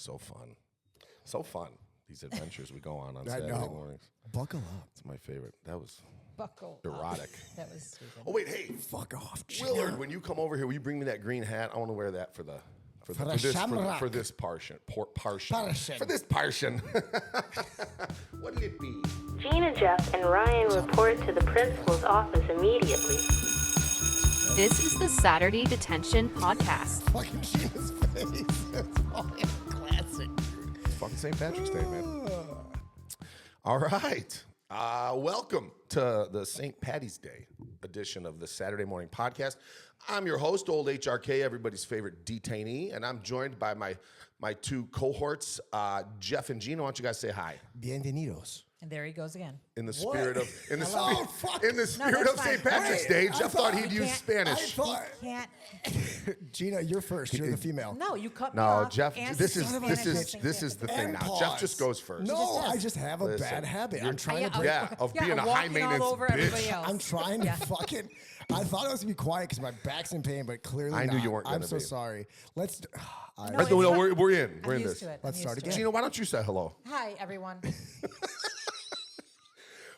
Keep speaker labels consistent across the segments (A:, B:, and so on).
A: So fun. So fun. These adventures we go on
B: I
A: Saturday
B: know.
A: mornings.
B: Buckle up.
A: It's my favorite. That was
C: Buckle
A: erotic.
C: up. That was stupid.
A: Oh, wait, hey.
B: Fuck off, Gina.
A: Willard, when you come over here, will you bring me that green hat? I want to wear that for this portion. For this portion. What'll it be?
D: Gina, Jeff, and Ryan report to the principal's office immediately.
E: This is the Saturday Detention Podcast.
B: Fucking Gina's face. That's fucking classic.
A: It's fucking St. Patrick's Day, man. All right. Welcome to the St. Patty's Day edition of the Saturday Morning Podcast. I'm your host, Old HRK, everybody's favorite detainee, and I'm joined by my two cohorts, Jeff and Gina. Why don't you guys say hi?
B: Bienvenidos.
C: And there he goes again.
A: In the spirit of
B: St. Patrick's
A: Day, Jeff thought he'd use Spanish.
C: He can't.
B: Gina, you're first. You're the female.
C: No, you cut me
A: No,
C: off.
A: Jeff.
C: and
A: This is
C: Spanish
A: this is
C: at the
A: this
C: same
A: is the
C: time.
A: thing
B: And
A: now.
B: pause.
A: Jeff just goes first.
B: No, I just have a
A: Listen,
B: bad habit. I'm trying to.
A: of being a high
C: walking
A: maintenance
C: all over everybody
A: bitch.
C: else.
B: I'm trying to fucking. I thought I was gonna be quiet because my back's in pain, but clearly
A: I knew
B: not.
A: you weren't
B: I'm
A: gonna
B: so
A: be.
B: sorry. Let's.
C: No,
A: Let's
C: it's
A: go.
C: fine.
A: We're in. We're
C: I'm
A: in
C: used
A: this.
C: to it.
B: Let's
C: I'm
B: start
C: used to
B: again.
C: it.
A: Gina, why don't you say hello?
C: Hi, everyone.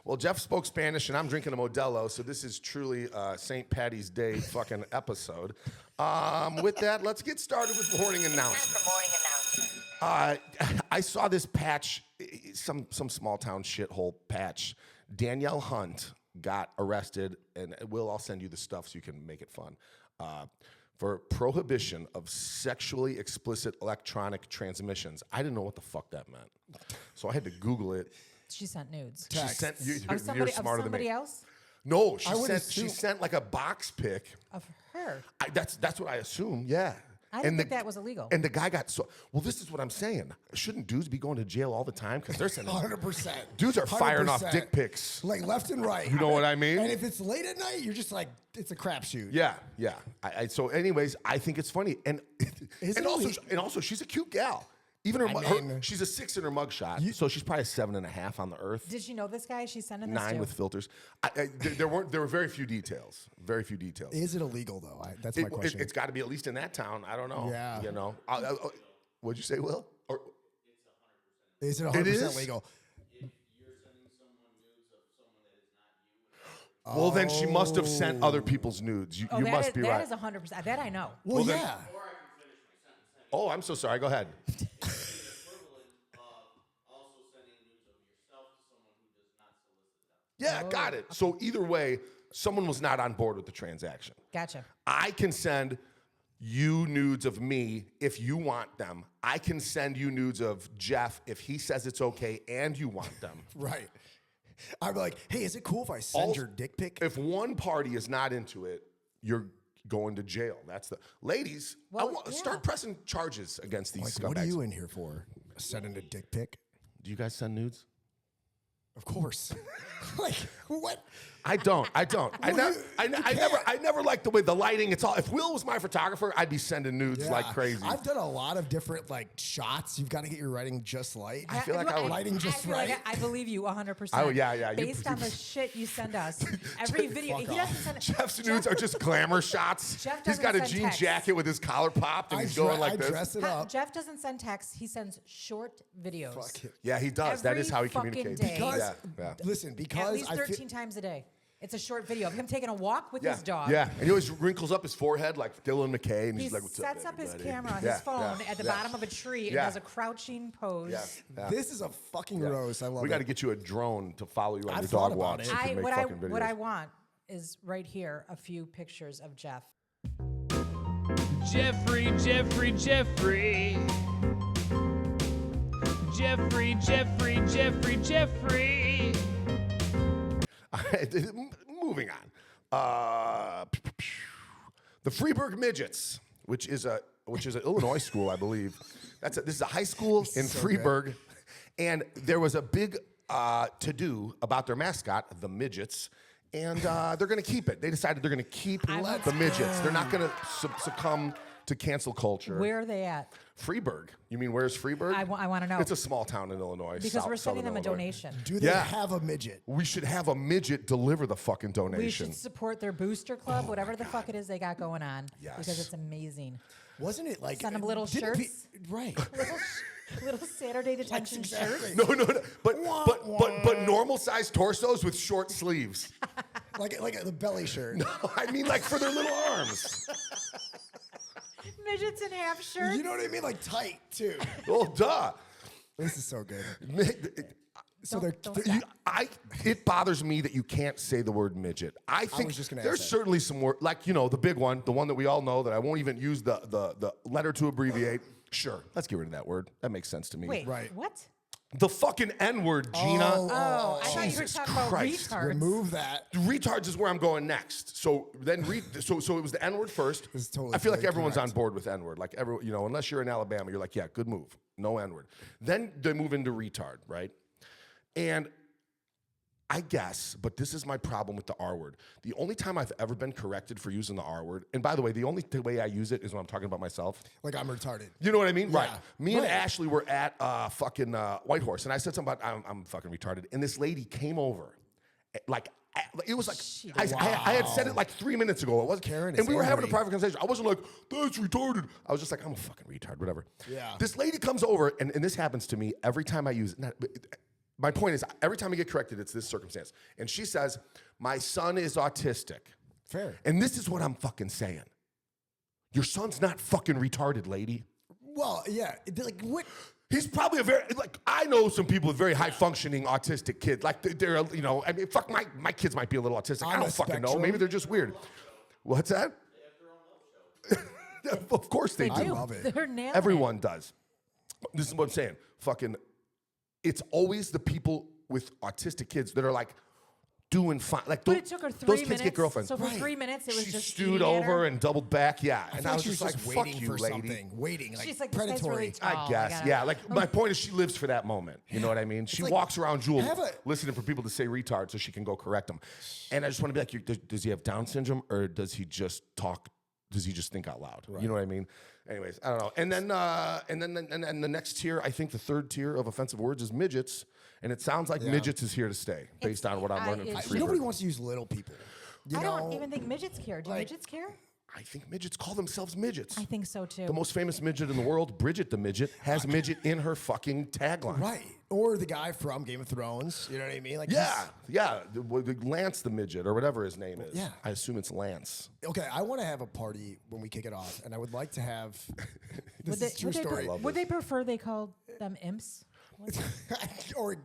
A: Well, Jeff spoke Spanish, and I'm drinking a Modelo, so this is truly St. Patty's Day fucking episode. With that, let's get started with morning announcements. I saw this patch, some small town shithole patch. Danielle Hunt got arrested, and I'll send you the stuff so you can make it fun. For prohibition of sexually explicit electronic transmissions. I didn't know what the fuck that meant, so I had to Google it.
C: She sent nudes.
A: She sent you.
C: Of
A: You're smarter than
C: somebody
A: me.
C: else?
A: No,
B: I would
A: she
B: assume-
A: sent like a box pic.
C: Of her.
A: That's what I assume. Yeah.
C: I didn't think that was illegal.
A: And the guy got so. Well, this is what I'm saying. Shouldn't dudes be going to jail all the time because they're sending
B: 100%.
A: Dudes are firing off
B: 100%.
A: dick pics.
B: Like left and right.
A: You know what I mean?
B: And if it's late at night, you're just like, it's a crapshoot.
A: Yeah. So, anyways, I think it's funny, and
B: Is
A: and
B: it
A: also
B: illegal?
A: she's a cute gal. Even her,
B: I mean-
A: she's a 6 in her mugshot, so she's probably a 7.5 on the earth.
C: Did she know this guy she's sending this
A: 9
C: to?
A: with filters. There were very few details. Very few details.
B: Is it illegal though? That's my question.
A: It's got to be at least in that town. I don't know.
B: Yeah.
A: You know. What'd you say, Will? Or,
B: Is it
A: It
B: 100%
A: is?
B: legal?
A: well, then she must have sent other people's nudes. You must be right.
C: That is 100%. That I know.
B: Well,
A: then-
B: yeah.
A: Oh, I'm so sorry. Go ahead. Yeah, got it. So either way, someone was not on board with the transaction.
C: Gotcha.
A: I can send you nudes of me if you want them. I can send you nudes of Jeff if he says it's okay and you want them.
B: Right. I'm like, hey, is it cool if I send your dick pic?
A: If one party is not into it, you're going to jail. That's the ladies.
C: Well, yeah.
A: Start pressing charges against these
B: Like,
A: scumbags.
B: what are you in here for? Sending a dick pic?
A: Do you guys send nudes?
B: Of course. Like, what?
A: I don't. I never liked the way the lighting. It's all. If Will was my photographer, I'd be sending nudes like crazy.
B: I've done a lot of different like shots. You've got to get your lighting just right.
A: I feel like I would.
B: Lighting just
C: feel like
B: right.
C: I believe you 100%.
A: Oh, yeah.
C: Based on the shit you send us, every video. He doesn't send it.
A: Jeff's nudes are just glamour shots.
C: Jeff
A: He's got a
C: doesn't send
A: jean
C: text.
A: jacket with his collar popped, and he's going like
B: I
A: this.
B: dress it up.
C: Jeff doesn't send texts. He sends short videos.
B: Fuck it.
A: Yeah, he does. That is how he
C: Every
A: communicates.
C: fucking day.
B: Because,
A: Yeah.
B: listen,
C: At
B: because
C: least 13 times a day. It's a short video of him taking a walk with his dog.
A: Yeah, and he always wrinkles up his forehead like Dylan McKay, and
C: He
A: he's like, "What's
C: sets
A: up,
C: up his
A: everybody?"
C: camera on
A: Yeah,
C: his phone
A: yeah,
C: at the
A: yeah.
C: bottom of a tree and
A: Yeah.
C: does a crouching pose.
A: Yeah.
B: This is a fucking roast. I love
A: We
B: it.
A: got to get you a drone to follow you on
B: I've
A: your
B: thought
A: dog
B: about
A: walks.
B: it.
A: So you can make
C: What
A: fucking videos.
C: I want is right here a few pictures of Jeff.
F: Jeffery.
A: Moving on. The Freeburg Midgets, which is an Illinois school, I believe. This is a high school in
B: So
A: Freeburg, and there was a big to-do about their mascot, the Midgets, and they're going to keep it. They decided they're going to keep the Midgets. They're not going to succumb to cancel culture.
C: Where are they at?
A: Freeburg. You mean where's Freeburg?
C: I want to know.
A: It's a small town in Illinois.
C: Because we're sending them a
A: Illinois.
C: donation.
B: Do they
A: Yeah.
B: have a midget?
A: We should have a midget deliver the fucking donation.
C: We should support their booster club, whatever the fuck it is they got going on.
A: Yes.
C: Because it's amazing.
B: Wasn't it like
C: Send them little
B: didn't
C: shirts?
B: right?
C: Little Saturday detention
B: exactly.
C: shirt.
A: No. But normal sized torsos with short sleeves.
B: like the belly shirt.
A: No, I mean like for their little arms.
C: Midgets in half shirts.
B: You know what I mean? Like tight too.
A: Oh, duh.
B: This is so good. So
C: Don't
B: they're
C: stop.
A: It bothers me that you can't say the word midget. I think
B: was just gonna
A: there's
B: ask that.
A: certainly some word, like, the big one, the one that we all know that I won't even use the letter to abbreviate. Sure, let's get rid of that word. That makes sense to me.
C: Wait,
B: Right.
C: what?
A: The fucking N-word, Gina.
C: Oh, I thought you were
A: Jesus
C: talking about
A: Christ.
C: retards.
B: remove that.
A: Retards is where I'm going next. So then, so it was the N-word first.
B: This is totally
A: I feel like
B: correct.
A: everyone's on board with N-word. Like unless you're in Alabama, you're like, yeah, good move, no N-word. Then they move into retard, right? And I guess, but this is my problem with the R word. The only time I've ever been corrected for using the R word, and by the way, the only way I use it is when I'm talking about myself.
B: Like I'm retarded.
A: You know what I mean?
B: Yeah.
A: Right. Me and
B: Right.
A: Ashley were at fucking Whitehorse, and I said something about I'm fucking retarded, and this lady came over, like. It was like I had said it like 3 minutes ago. It was
B: Karen is
A: and we were having a
B: angry.
A: private conversation. I wasn't like that's retarded. I was just like I'm a fucking retard, whatever.
B: Yeah.
A: This lady comes over, and this happens to me every time I use it. My point is, every time I get corrected, it's this circumstance. And she says, my son is autistic.
B: Fair.
A: And this is what I'm fucking saying. Your son's not fucking retarded, lady.
B: Well, yeah. Like what?
A: He's probably I know some people with very high functioning autistic kids. Like they're I mean, fuck, my kids might be a little autistic. I
B: On
A: don't
B: a
A: fucking know.
B: spectrum.
A: Maybe they're just weird. What's that? Of course they
C: They
A: do.
C: do.
B: love it.
C: They're nailing
A: Everyone does. This is what I'm saying. Fucking, it's always the people with autistic kids that are like doing fine. Like
C: But it took her 3
A: those
C: minutes.
A: kids get girlfriends.
C: So for 3 minutes, it was
A: She
C: just
A: stewed
C: eating at
A: over
C: her.
A: and doubled back. Yeah,
B: I
A: and
B: feel
A: I
B: like
A: was
B: she was
A: just
B: just
A: like, "Fuck
B: waiting
A: you,
B: for
A: lady."
B: something. Waiting. Like
C: She's like, this guy's
B: predatory.
C: really tall.
A: I guess,
C: gotta-
A: yeah. Like my point is, she lives for that moment. You know what I mean? She
B: like,
A: walks around Jewel
B: have a-
A: listening for people to say retard so she can go correct them. And I just want to be like, does he have Down syndrome or does he just talk? Does he just think out loud? You know what I mean? Anyways, I don't know. And then and the next tier, I think the third tier of offensive words is midgets, and it sounds like midgets is here to stay based on what I'm learning from
C: it's-
A: Freeburg.
B: Nobody wants to use little people. You
C: I
B: know?
C: don't even think midgets care. Do midgets care?
A: I think midgets call themselves midgets.
C: I think so too.
A: The most famous midget in the world, Bridget the midget, has midget in her fucking tagline.
B: Right. Or the guy from Game of Thrones. You know what I mean? Like
A: Yeah, the Lance the midget or whatever his name is.
B: Yeah.
A: I assume it's Lance.
B: Okay, I want to have a party when we kick it off, and I would like to have. This
C: Would
B: is a true story.
C: Would they prefer they called them imps?
B: Or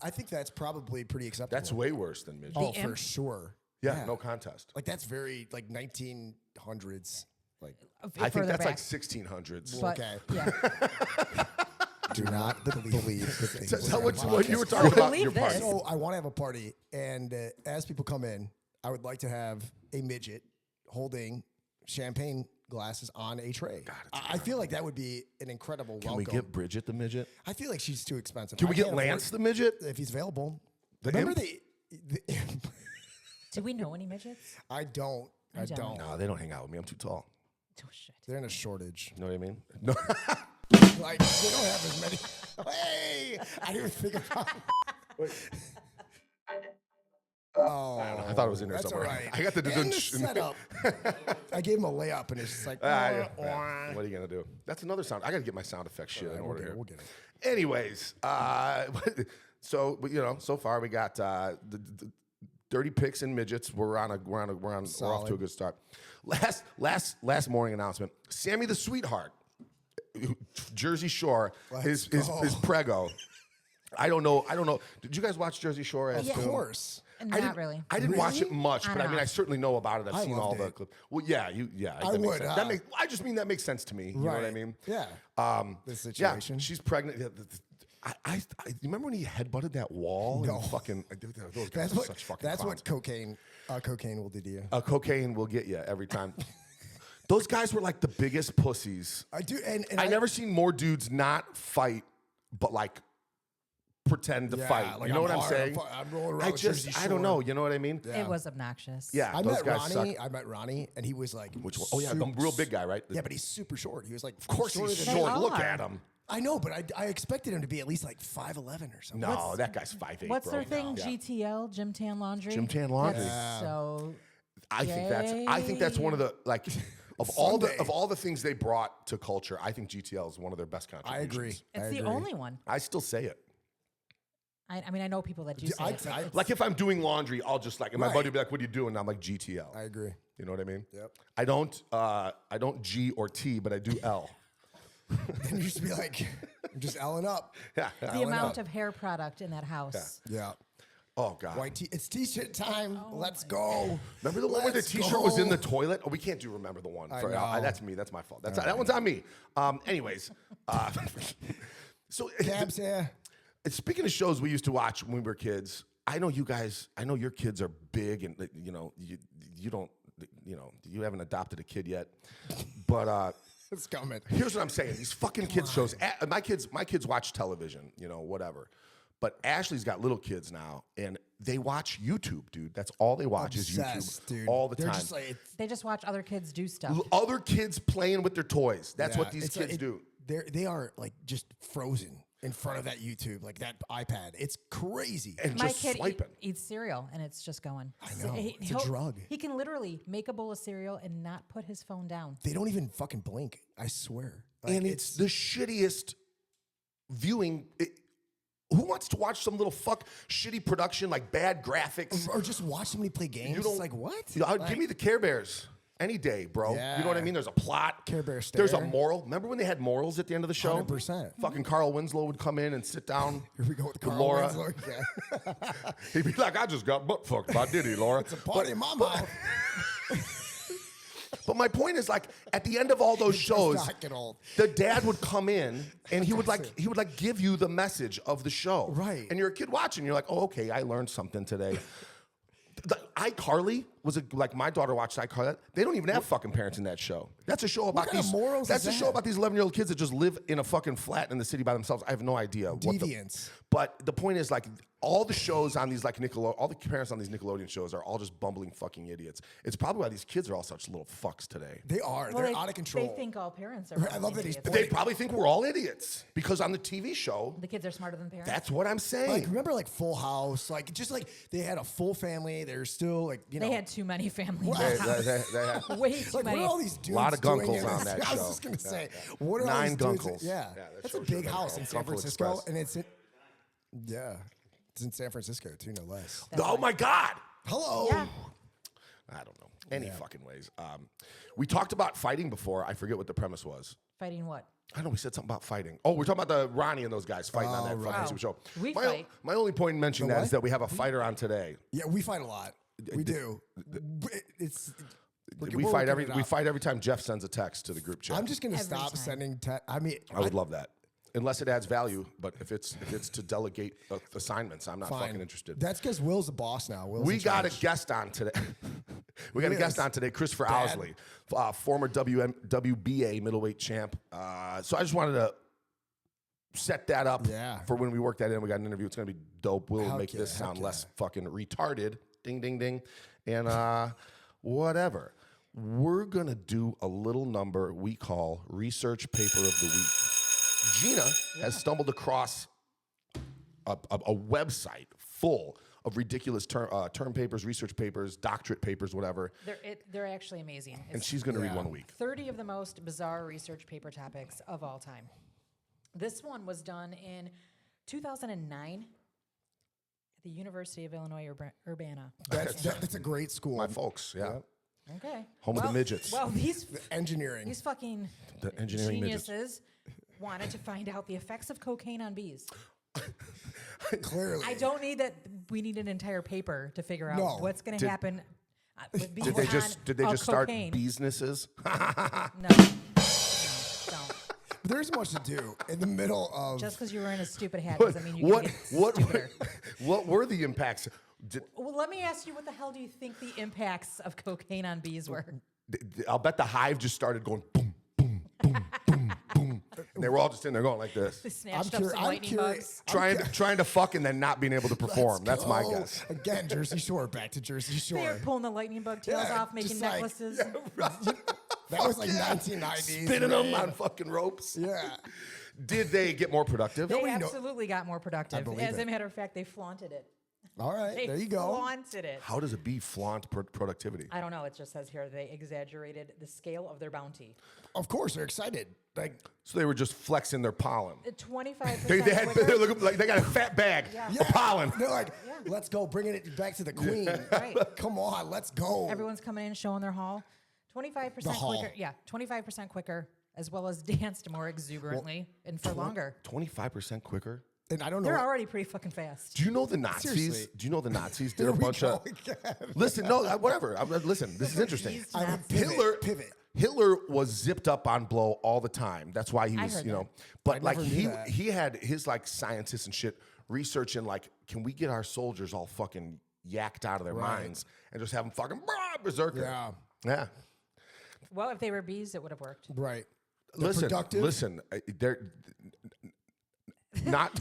B: I think that's probably pretty acceptable.
A: That's way worse than midget.
B: oh, for
C: imp?
B: sure.
A: yeah, no contest.
B: Like that's very like 1900s. Like
A: I think
C: Further
A: that's like
C: back.
A: 1600s.
C: But,
B: okay.
C: Yeah.
B: do not believe the things.
A: So
B: that
A: tell
B: are
A: what you were
B: podcast.
A: talking about
C: believe
A: your party.
C: this.
B: So I want to have a party, and as people come in, I would like to have a midget holding champagne glasses on a tray. I feel like that would be an incredible
A: Can
B: welcome.
A: we get Bridget the midget?
B: I feel like she's too expensive.
A: Can
B: I
A: we get
B: can't afford
A: Lance
B: it
A: the midget?
B: if he's available?
A: The
B: Remember
A: imp?
B: the imp?
C: Do we know any midgets?
B: I don't. I
C: don't.
B: don't.
A: No, they don't hang out with me. I'm too tall.
C: Oh shit.
B: They're in a shortage.
A: You know what I mean? No.
B: Like they don't have as many. Hey, I didn't even think about. Oh,
A: I thought it was in there
B: that's
A: somewhere.
B: All right.
A: I got the
B: And the setup. I gave him a layup, and it's just like.
A: Yeah. What are you gonna do? That's another sound. I gotta get my sound effect shit in order here.
B: We'll get it.
A: Anyways, so so far we got the dirty pics and midgets. We're off to a good start. Last morning announcement. Sammy the Sweetheart, Jersey Shore is prego. I don't know. Did you guys watch Jersey Shore?
B: Of course.
C: Not really.
A: I didn't watch it
B: Really?
A: much, but I mean, I certainly know about it. I've
B: I
A: seen all
B: loved
A: the
B: it.
A: clips. Well, yeah,
B: I
A: that makes
B: would,
A: sense. I just mean that makes sense to me. You know what I mean?
B: Yeah.
A: The
B: The situation.
A: Yeah, she's pregnant. Yeah, you remember when he headbutted that wall?
B: No.
A: And fucking, those guys
B: That's
A: are
B: what.
A: such fucking
B: That's
A: clowns.
B: what cocaine will do to you.
A: Cocaine will get you every time. Those guys were like the biggest pussies.
B: I do, and
A: I never seen more dudes not fight, but like pretend to
B: Yeah,
A: fight.
B: like
A: you know
B: I'm
A: what I'm
B: hard,
A: saying?
B: I'm rolling around with Jersey
A: I don't know.
B: Shore.
A: You know what I mean?
C: It was obnoxious.
A: Yeah,
B: I
A: those
B: met
A: guys
B: Ronnie.
A: suck.
B: I met Ronnie, and he was like,
A: Which one? Oh yeah, the real big guy, right?
B: Yeah, but he's super short. He was like,
A: Of course he's
C: They
A: short.
C: are.
A: Look at him.
B: I know, but I expected him to be at least like 5'11" or something.
A: No, that guy's 5'8".
C: What's
A: bro.
C: their thing?
A: Yeah.
C: GTL, Gym Tan Laundry.
A: Gym Tan Laundry.
C: That's so.
A: I think that's one of the like Of all the things they brought to culture, I think GTL is one of their best contributions.
B: I agree.
C: It's the only one.
A: I still say it.
C: I mean, I know people that do say it.
A: Like if I'm doing laundry, I'll just like, and my buddy will be like, "What are you doing?" And I'm like, "GTL."
B: I agree.
A: You know what I mean?
B: Yep.
A: I don't G or T, but I do L.
B: Then you should be like, I'm just L'ing up.
A: Yeah.
C: The amount of hair product in that house.
B: Yeah.
A: Oh God.
B: It's t-shirt time. Let's go.
A: Remember the one where the t-shirt was in the toilet? Oh, we can't do remember the one. That's me. That's my fault. That one's on me. Anyways, so
B: Cabs, yeah.
A: speaking of shows we used to watch when we were kids, I know you guys. I know your kids are big, and you don't. You haven't adopted a kid yet, but
B: it's coming.
A: Here's what I'm saying: these fucking kids shows. My kids watch television, whatever. But Ashley's got little kids now, and they watch YouTube, dude. That's all they watch is YouTube
B: dude.
A: all the
B: They're
A: time.
B: Just like,
C: They just watch other kids do stuff.
A: Other kids playing with their toys. That's what these kids do.
B: They are like just frozen in front of that YouTube, like that iPad. It's crazy.
A: And
C: My
A: just
C: kid
A: swiping.
C: eats cereal, and it's just going.
B: I know. It's a drug.
C: He can literally make a bowl of cereal and not put his phone down.
B: They don't even fucking blink. I swear.
A: And it's the shittiest viewing. Who wants to watch some little shitty production, like bad graphics?
B: Or just watch somebody play games. It's like, what?
A: Give me the Care Bears any day, bro.
B: Yeah.
A: You know what I mean? There's a plot.
B: Care Bear stare.
A: There's a moral. Remember when they had morals at the end of the show?
B: 100%.
A: Fucking Carl Winslow would come in and sit down.
B: Here we go with Carl
A: Laura.
B: Winslow. Yeah.
A: He'd be like, I just got butt fucked by Diddy, Laura.
B: It's a party in my mouth.
A: But my point is, like, at the end of all those shows,
B: not get old.
A: the dad would come in and he would give you the message of the show.
B: Right.
A: And you're a kid watching. You're like, oh, okay, I learned something today. iCarly was like my daughter watched iCarly. They don't even have fucking parents in that show. That's a show about
B: kind of morals
A: That's
B: is
A: a show
B: that?
A: about these 11-year-old kids that just live in a fucking flat in the city by themselves. I have no idea.
B: Deviants.
A: But the point is, like, all the shows on these, like, all the parents on these Nickelodeon shows are all just bumbling fucking idiots. It's probably why these kids are all such little fucks today.
B: They are.
C: Well,
B: They're out of control.
C: They think all parents are.
B: I love that he's
C: idiots.
A: They probably think we're all idiots because on the TV show,
C: The kids are smarter than parents.
A: that's what I'm saying.
B: Like, remember, like, Full House? Like, just like they had a full family. They're still, like,
C: They had too many families.
A: They had
C: Way too
B: like,
C: many.
B: what are all these dudes
A: lot of
B: doing
A: gunkles
B: in
A: on
B: this?
A: that
B: I was
A: show.
B: just going to say,
A: Yeah.
B: what are
A: 9
B: all these dudes?
A: gunkles.
B: Yeah.
A: Yeah, that
B: That's a
A: show
B: big
A: should
B: house
A: be
B: in San
A: Gunkle
B: Francisco.
A: Express.
B: And it's it's in San Francisco, too, no less.
A: Oh my God.
B: Hello.
C: Yeah.
A: I don't know. Any fucking ways. We talked about fighting before. I forget what the premise was.
C: Fighting what?
A: I know we said something about fighting. Oh, we're talking about the Ronnie and those guys fighting on that
B: right.
A: fucking show.
C: We
A: my,
C: fight.
A: My only point in mentioning
B: The
A: that
B: what?
A: is that we have a fighter on today.
B: Yeah, we fight a lot. We do.
A: We fight every time Jeff sends a text to the group chat.
B: I'm just going to
C: Every
B: stop
C: time.
B: sending text. I mean,
A: I would love that. Unless it adds value, but if it's to delegate assignments, I'm not
B: fine.
A: fucking interested.
B: That's because Will's the boss now. Will's
A: We
B: in
A: got a
B: charge.
A: guest on today. We got a guest on today, Chris
B: Dad.
A: Ousley, former WBA middleweight champ. So I just wanted to set that up for when we work that in. We got an interview. It's going to be dope. We'll
B: Heck
A: make
B: yeah,
A: this sound
B: heck
A: less
B: yeah.
A: fucking retarded. Ding, ding, ding. And whatever. We're going to do a little number we call Research Paper of the Week. Gina has stumbled across a website full of ridiculous term papers, research papers, doctorate papers, whatever.
C: They're actually amazing.
A: And
C: It's
A: she's going to read one a week.
C: 30 of the most bizarre research paper topics of all time. This one was done in 2009 at the University of Illinois Urbana.
B: That's a great school.
A: My folks, yeah.
C: Okay.
A: Home of the midgets.
C: Well, these
B: Engineering.
C: fucking
A: The engineering midgets.
C: geniuses wanted to find out the effects of cocaine on bees.
B: Clearly.
C: I don't need that. We need an entire paper to figure out
B: No.
C: what's going to happen with bees.
A: Did they just start
C: cocaine.
A: businesses?
C: No. Don't.
B: There's much to do in the middle of.
C: Just because you're wearing a stupid hat doesn't mean you can get stupider.
A: What were the impacts?
C: Well, let me ask you, what the hell do you think the impacts of cocaine on bees were?
A: I'll bet the hive just started going boom, boom, boom, boom, boom. And they were all just in there going like this.
C: They snatched up some lightning bugs.
A: Trying to fuck and then not being able to perform. That's my guess.
B: Again, Jersey Shore. Back to Jersey Shore.
C: They were pulling the lightning bug tails
B: Yeah,
C: off, making
B: just like-
C: necklaces.
B: That was like 1990s.
A: Spinning them
B: man.
A: on fucking ropes.
B: Yeah.
A: Did they get more productive?
C: They
B: Nobody know-
C: absolutely got more productive.
B: believe
C: As a
B: it.
C: matter of fact, they flaunted it.
B: All right,
C: They
B: there you go.
C: flaunted it.
A: How does a bee flaunt productivity?
C: I don't know. It just says here they exaggerated the scale of their bounty.
B: Of course, they're excited. Like,
A: So they were just flexing their pollen.
C: 25%.
A: They
C: quicker.
A: look like they got a fat bag of pollen.
B: they're like, let's go, bringing it back to the queen.
C: Right.
B: Come on, let's go.
C: Everyone's coming in showing their haul. 25%
B: haul.
C: quicker. Yeah, 25% quicker, as well as danced more exuberantly and for longer.
A: 25% quicker.
B: And I don't know.
C: They're already pretty fucking fast.
A: Do you know the Nazis?
B: Seriously.
A: Do you know the Nazis did a
B: Here we
A: bunch
B: go
A: of?
B: again.
A: Listen, no, whatever. Listen, this is interesting.
C: These
B: I would
C: Nazis.
B: pivot.
A: Hitler was zipped up on blow all the time. That's why he
C: I
A: was,
C: heard
A: you know.
C: that.
A: But
B: I
A: like
B: never knew that.
A: he had his like scientists and shit researching like, can we get our soldiers all fucking yacked out of their minds and just have them fucking berserker?
B: Yeah.
A: Yeah.
C: Well, if they were bees, it would have worked.
B: Right. They're
A: Listen,
B: productive.
A: listen. They're not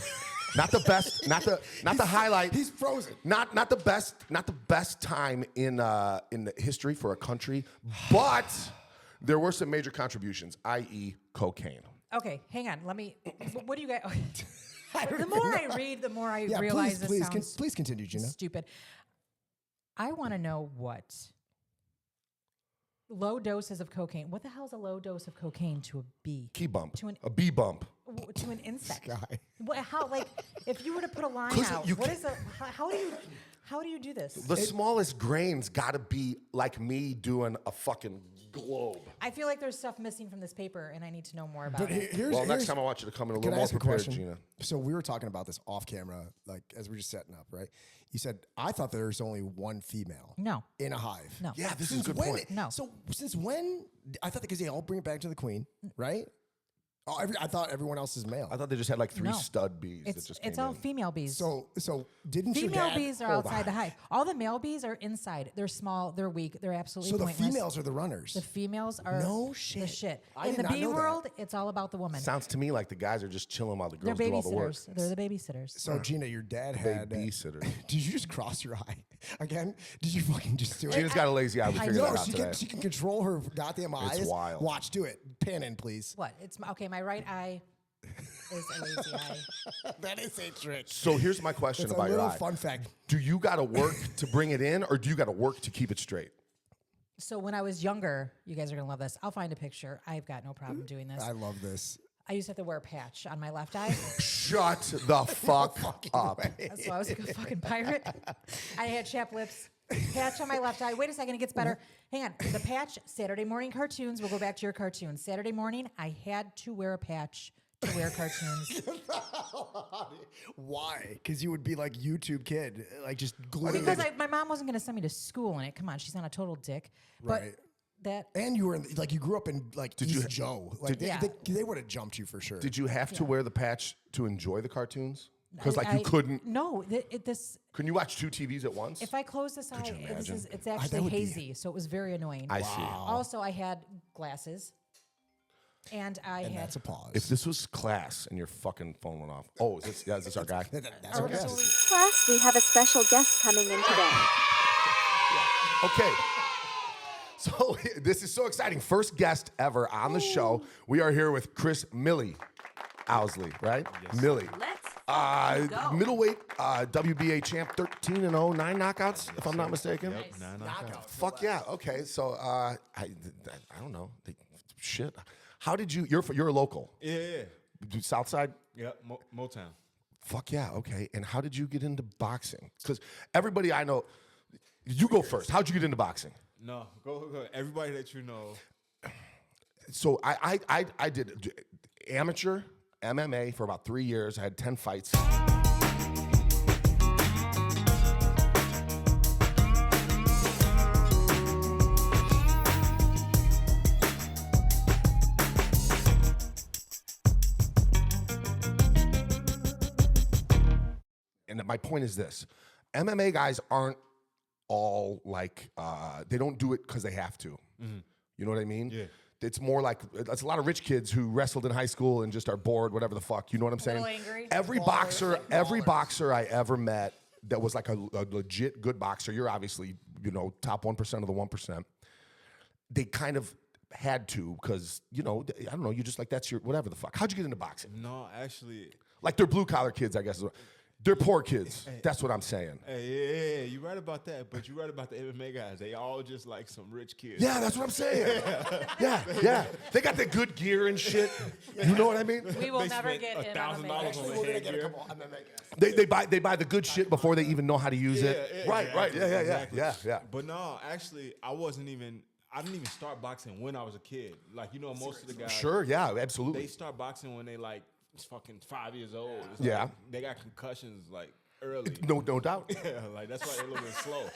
A: the best. Not the highlight.
B: He's frozen.
A: Not the best time in the history for a country, but there were some major contributions, i.e., cocaine.
C: Okay, hang on. Let me. What do you guys?
B: I don't
C: The
B: even
C: more
B: know.
C: I read, the more I
B: Yeah,
C: realize this
B: please,
C: sounds
B: please continue, Gina.
C: stupid. I want to know what low doses of cocaine. What the hell is a low dose of cocaine to a bee?
A: Key bump.
C: To an-
A: A bee bump.
C: To an insect.
B: Guy.
C: How like if you were to put a line
A: 'Cause
C: out?
A: you
C: What
A: can't-
C: is a? How do you do this?
A: The smallest grains got to be like me doing a fucking globe.
C: I feel like there's stuff missing from this paper, and I need to know more about
B: But
C: it.
B: here's,
A: Well, next
B: here's-
A: time I want you to come in a
B: Can
A: little
B: I
A: more
B: ask a
A: prepared,
B: question?
A: Gina.
B: So we were talking about this off camera, like as we were just setting up, right? You said I thought there was only one female.
C: No.
B: In a hive.
C: No.
A: Yeah, this is a
B: Since
A: good
B: when?
A: point.
C: No.
B: So since when? I thought because they all bring it back to the queen, right? Oh, I thought everyone else is male.
A: I thought they just had like 3
C: No.
A: stud bees that
C: It's
A: just
C: it's
A: came
C: all
A: in.
C: female bees.
B: So didn't your
C: Female
B: dad?
C: bees are
B: Hold
C: outside
B: on.
C: the hive. All the male bees are inside. They're small. They're weak. They're absolutely
B: So the
C: pointless.
B: females are the runners.
C: The females are
B: No
C: the
B: shit.
C: shit.
B: I
C: In
B: did
C: the
B: not
C: bee
B: know that.
C: world, it's all about the woman.
A: Sounds to me like the guys are just chilling while the
C: They're
A: girls do all the work.
C: babysitters. They're the babysitters.
B: So Gina, your dad had.
A: Babysitter.
B: Did you just cross your eye again? Did you fucking just do it?
A: Gina's got a lazy eye. We
C: I
A: figured
C: know,
A: that
B: No,
A: out
B: she
A: today.
B: can control her goddamn eyes.
A: wild.
B: Watch, do it. Pan in, please.
C: What? It's okay. My right eye is a lazy eye.
B: That is a trick.
A: So here's my question
B: It's a
A: about your
B: little
A: eye.
B: fun fact.
A: Do you got to work to bring it in, or do you got to work to keep it straight?
C: So when I was younger, you guys are gonna love this. I'll find a picture. I've got no problem doing this.
B: I love this.
C: I used to have to wear a patch on my left eye.
A: Shut the fuck up.
C: That's why I was like a fucking pirate. I had chapped lips. Patch on my left eye. Wait a second, it gets better. Hang on. The patch, Saturday morning cartoons. We'll go back to your cartoons. Saturday morning, I had to wear a patch to wear cartoons.
B: Why? Because you would be like YouTube kid, like just glued.
C: Because my mom wasn't going to send me to school in it. Come on, she's not a total dick. But
B: Right.
C: that
B: And you were in, like you grew up in like East
A: you-
B: Joe. Like
C: Yeah.
B: they would have jumped you for sure.
A: Did you have to wear the patch to enjoy the cartoons? Because
C: I-
A: like you
C: I-
A: couldn't.
C: No, this.
A: Couldn't you watch 2 TVs at once?
C: If I close this eye,
A: imagine?
C: it's
B: that
C: actually
B: would be-
C: hazy, so it was very annoying.
A: I see.
C: Also, I had glasses, and I
B: And
C: had.
B: that's a pause.
A: If this was class and your fucking phone went off. Oh, is this our guy?
B: That's our guess.
D: Class, we have a special guest coming in today.
A: Okay. So this is so exciting. First guest ever on the show. We are here with Chris MILY Ousley, right? MILY. Middleweight WBA champ, 13-0, 9 knockouts, if I'm not mistaken. Fuck yeah. Okay, so I don't know. Shit. How did you? You're a local.
F: Yeah.
A: South Side.
F: Yeah. Motown.
A: Fuck yeah. Okay. And how did you get into boxing? Because everybody I know. You go first. How'd you get into boxing?
F: No, go. Everybody that you know.
A: So I did amateur MMA for about 3 years. I had 10 fights. And my point is this. MMA guys aren't all like, they don't do it because they have to. You know what I mean?
F: Yeah.
A: It's more like, it's a lot of rich kids who wrestled in high school and just are bored, whatever the fuck. You know what I'm saying?
C: little angry.
A: Every boxer I ever met that was like a legit good boxer, you're obviously, top 1% of the 1%. They kind of had to because, I don't know, you just like, that's your, whatever the fuck. How'd you get into boxing?
F: No, actually.
A: Like they're blue collar kids, I guess. They're poor kids. That's what I'm saying.
F: Hey, yeah, you're right about that. But you're right about the MMA guys. They all just like some rich kids.
A: Yeah, that's what I'm saying. Yeah. They got the good gear and shit. You know what I mean?
C: We will
F: They
C: never
F: spent
C: get in on
F: $1,000
C: MMA.
F: on
B: We're
F: the
B: gonna get a
F: headgear.
B: couple MMA guys.
A: They buy the good shit before they even know how to use it. Right. Yeah.
F: Exactly.
A: Yeah.
F: But no, actually, I didn't even start boxing when I was a kid. Like, most of the guys.
A: Sure. Yeah. Absolutely.
F: They start boxing when they like fucking 5 years old. It's
A: Yeah.
F: like, they got concussions like early.
A: No doubt.
F: Yeah, like that's why they're a little bit slow.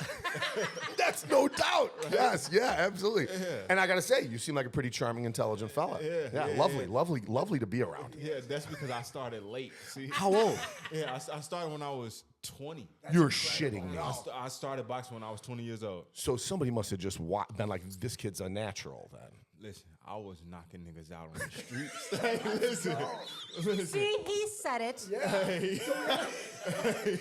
A: That's no doubt. Yes. Yeah. Absolutely. And I gotta say, you seem like a pretty charming, intelligent fella.
F: Yeah,
A: Lovely to be around.
F: Yeah, that's because I started late. See,
A: How old?
F: Yeah, I started when I was 20.
A: You're shitting me.
F: I started boxing when I was 20 years old.
A: So somebody must have just been like, this kid's unnatural then.
F: Listen, I was knocking niggas out on the streets. Listen.
C: See, he said it.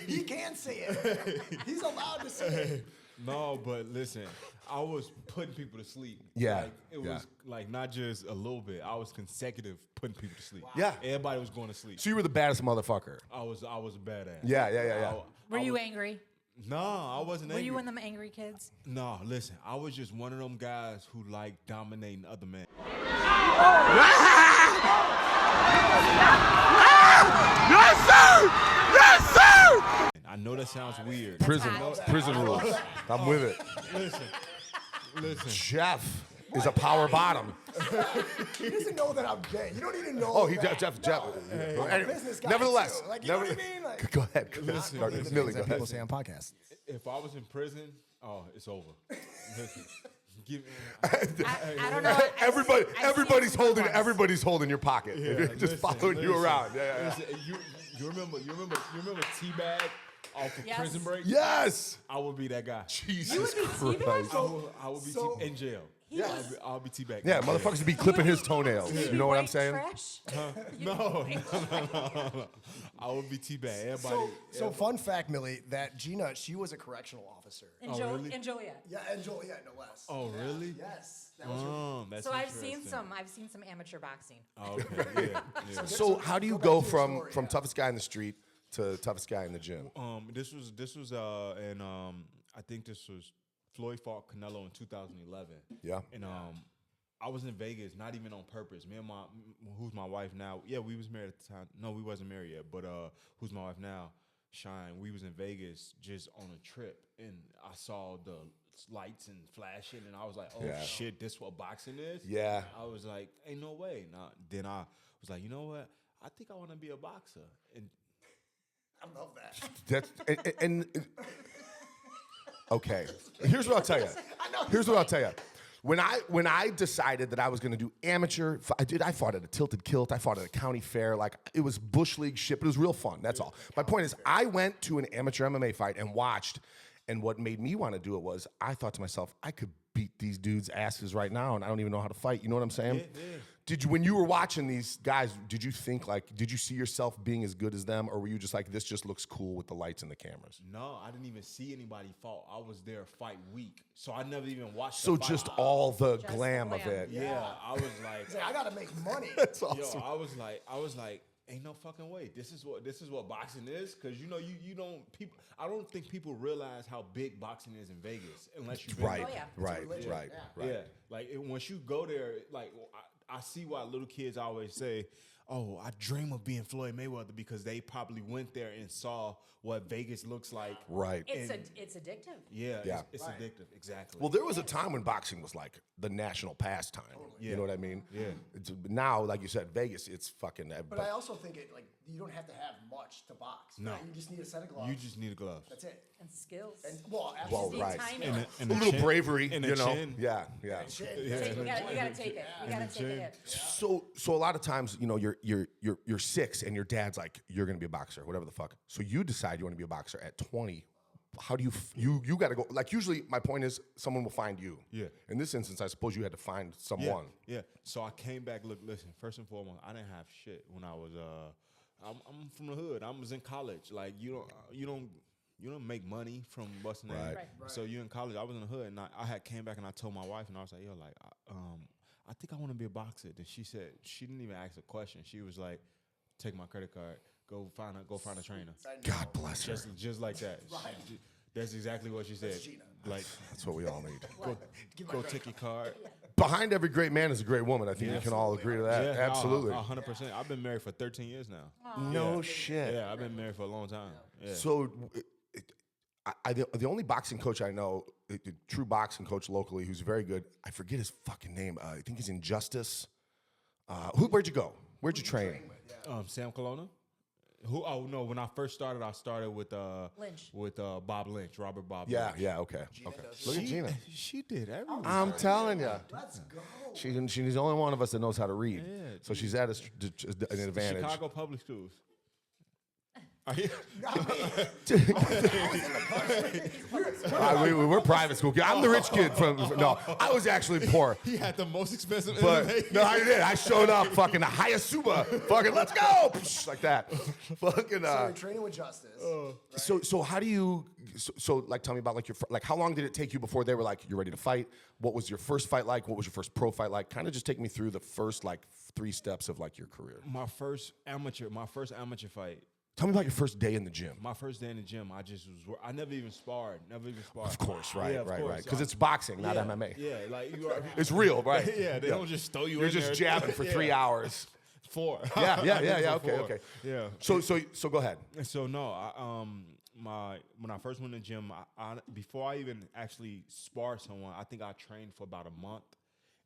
B: He can say it. He's allowed to say it.
F: No, but listen, I was putting people to sleep.
A: Yeah,
F: Like, it was like not just a little bit. I was consecutive putting people to sleep.
A: Yeah.
F: Everybody was going to sleep.
A: So you were the baddest motherfucker.
F: I was a badass.
A: Yeah.
C: Were you angry?
F: No, I wasn't
C: Were
F: angry.
C: you one of them angry kids?
F: No, listen, I was just one of them guys who like dominating other men.
A: Yes, sir!
F: I know that sounds weird.
A: Prison rules. I'm with it.
F: Listen.
A: Jeff is a power bottom.
B: He doesn't know that I'm gay. You don't even know.
A: Oh,
B: that.
A: Jeff. Anyway,
B: Business guy
A: nevertheless,
B: too. Like, you know what I mean? Like,
A: go ahead.
F: Listen,
A: Millie,
F: listen.
A: go
B: that
A: ahead.
B: people say on podcasts.
F: If I was in prison, oh, it's over. Listen,
C: I don't know.
A: Everybody's holding your pocket.
F: Yeah,
A: Just following you around. Yeah.
F: Listen, you remember T-Bag off of
C: Yes.
F: Prison Break?
A: Yes.
F: I would be that guy.
A: Jesus
C: Teabag?
A: Christ.
F: I would be in jail.
A: Yeah.
F: I'll be T-Bag.
A: Yeah, motherfuckers would be clipping his toenails. You know what I'm saying?
C: Trash?
F: No. I would be T-Bag. Everybody.
B: So fun fact, Millie, that Gina, she was a correctional officer.
C: And,
F: really?
C: and Joliet.
B: Yeah, and Joliet, no less.
F: Oh, really?
B: Yes. That was her.
F: That's
C: So I've
F: interesting.
C: seen some amateur boxing.
F: Oh, okay, yeah.
A: So how do you go from toughest guy in the street to toughest guy in the gym?
F: This was and I think this was Floyd fought Canelo in 2011.
A: Yeah.
F: And I was in Vegas, not even on purpose. Me and who's my wife now. Yeah, we was married at the time. No, we wasn't married yet. But who's my wife now? Shine. We was in Vegas just on a trip, and I saw the lights and flashing, and I was like, "Oh shit, this what boxing is?"
A: Yeah.
F: I was like, "Ain't no way." Nah. Then I was like, "You know what? I think I want to be a boxer." And
B: I love that.
A: That's and okay. Here's what I'll tell you. Here's what I'll tell you. When I decided that I was going to do amateur, I fought at a tilted kilt. I fought at a county fair. Like, it was bush league shit, but it was real fun. That's all. My point is, I went to an amateur MMA fight and watched, and what made me want to do it was I thought to myself, I could beat these dudes' asses right now, and I don't even know how to fight. You know what I'm saying?
F: Yeah.
A: Did you, when you were watching these guys, did you think did you see yourself being as good as them, or were you just like, this just looks cool with the lights and the cameras?
F: no, I didn't even see anybody fight. I was there fight week, so I never even watched.
A: So
F: the fight.
A: just all the
C: Just
A: glam
C: the
A: of
C: glam.
A: it.
F: Yeah, I was like,
B: Say, I gotta make money.
A: That's awesome.
F: yo, I was like, ain't no fucking way. This is what boxing is, because you don't people. I don't think people realize how big boxing is in Vegas unless you've been
A: Right,
C: Oh, yeah.
A: right.
F: Yeah, like once you go there, like I see why little kids always say, "Oh, I dream of being Floyd Mayweather," because they probably went there and saw what Vegas looks like.
A: Right.
C: It's addictive.
F: Yeah,
A: Yeah.
F: it's addictive. Exactly.
A: Well, there was a time when boxing was like the national pastime. You know what I mean?
F: Yeah.
A: Now, like you said, Vegas, it's fucking.
B: But I also think you don't have to have much to box.
F: No.
B: Right? You just need a set of gloves.
F: you just need a glove.
B: That's it.
C: And skills.
B: And well,
A: Well,
B: absolutely.
A: right.
C: Timing.
F: And
A: a little
F: chin-
A: bravery,
F: and
A: you
F: a
A: know?
F: chin.
A: Yeah.
C: You gotta take it. You gotta take it in.
A: So a lot of times, you know, you're 6 and your dad's like, you're gonna be a boxer, whatever the fuck. So you decide you want to be a boxer at 20. How do you got to go? Like, usually my point is someone will find you.
F: Yeah.
A: In this instance, I suppose you had to find someone.
F: Yeah. So I came back. Look, listen. First and foremost, I didn't have shit when I was. I'm from the hood. I was in college. Like you don't make money from busting that.
A: Right.
F: So you in college. I was in the hood, and I had came back and I told my wife, and I was like, yo, like, I think I want to be a boxer. Then she said she didn't even ask a question. She was like, take my credit card. Go find a trainer.
A: God bless her.
F: Just like that. That's exactly what she said.
B: Gina.
F: Like,
A: That's what we all need.
F: go take your card.
A: Behind every great man is a great woman. I think you can all agree to that. Absolutely.
F: 100%. I've been married for 13 years now.
A: No shit.
F: Yeah, I've been married for a long time. Yeah.
A: So, the only boxing coach I know, a true boxing coach locally, who's very good. I forget his fucking name. I think he's in Justice. Where'd you go? Where'd you train?
F: Sam Colonna. Who? Oh no! When I first started, I started with
C: Lynch.
F: With Bob Lynch, Robert Bob.
A: Yeah,
F: Lynch.
A: yeah, okay. Look at Gina.
F: She did everything.
A: I'm telling you.
B: Let's go.
A: She's the only one of us that knows how to read. Yeah, so she's at an advantage.
F: Chicago Public Schools. Are you?
A: We're private school kids. I'm the rich kid no, I was actually poor.
F: He had the most expensive.
A: But no, I did. I showed up, fucking the highest suba, fucking let's go, like that, fucking.
B: So you're training with Justice.
A: Right? So how do you? So like, tell me about like like how long did it take you before they were like you're ready to fight? What was your first fight like? What was your first pro fight like? Kind of just take me through the first like 3 steps of like your career.
F: My first amateur fight.
A: Tell me about your first day in the gym.
F: My first day in the gym, I never even sparred.
A: Of course, right,
F: Yeah,
A: right. Because it's boxing, not MMA.
F: Yeah, like you are.
A: It's real, right?
F: Yeah, they don't just throw you.
A: You're
F: in
A: just
F: there.
A: jabbing for 3 hours.
F: 4.
A: Yeah.
F: For 4.
A: Okay.
F: Yeah.
A: So go ahead.
F: So no, when I first went to the gym, before I even actually sparred someone, I think I trained for about a month,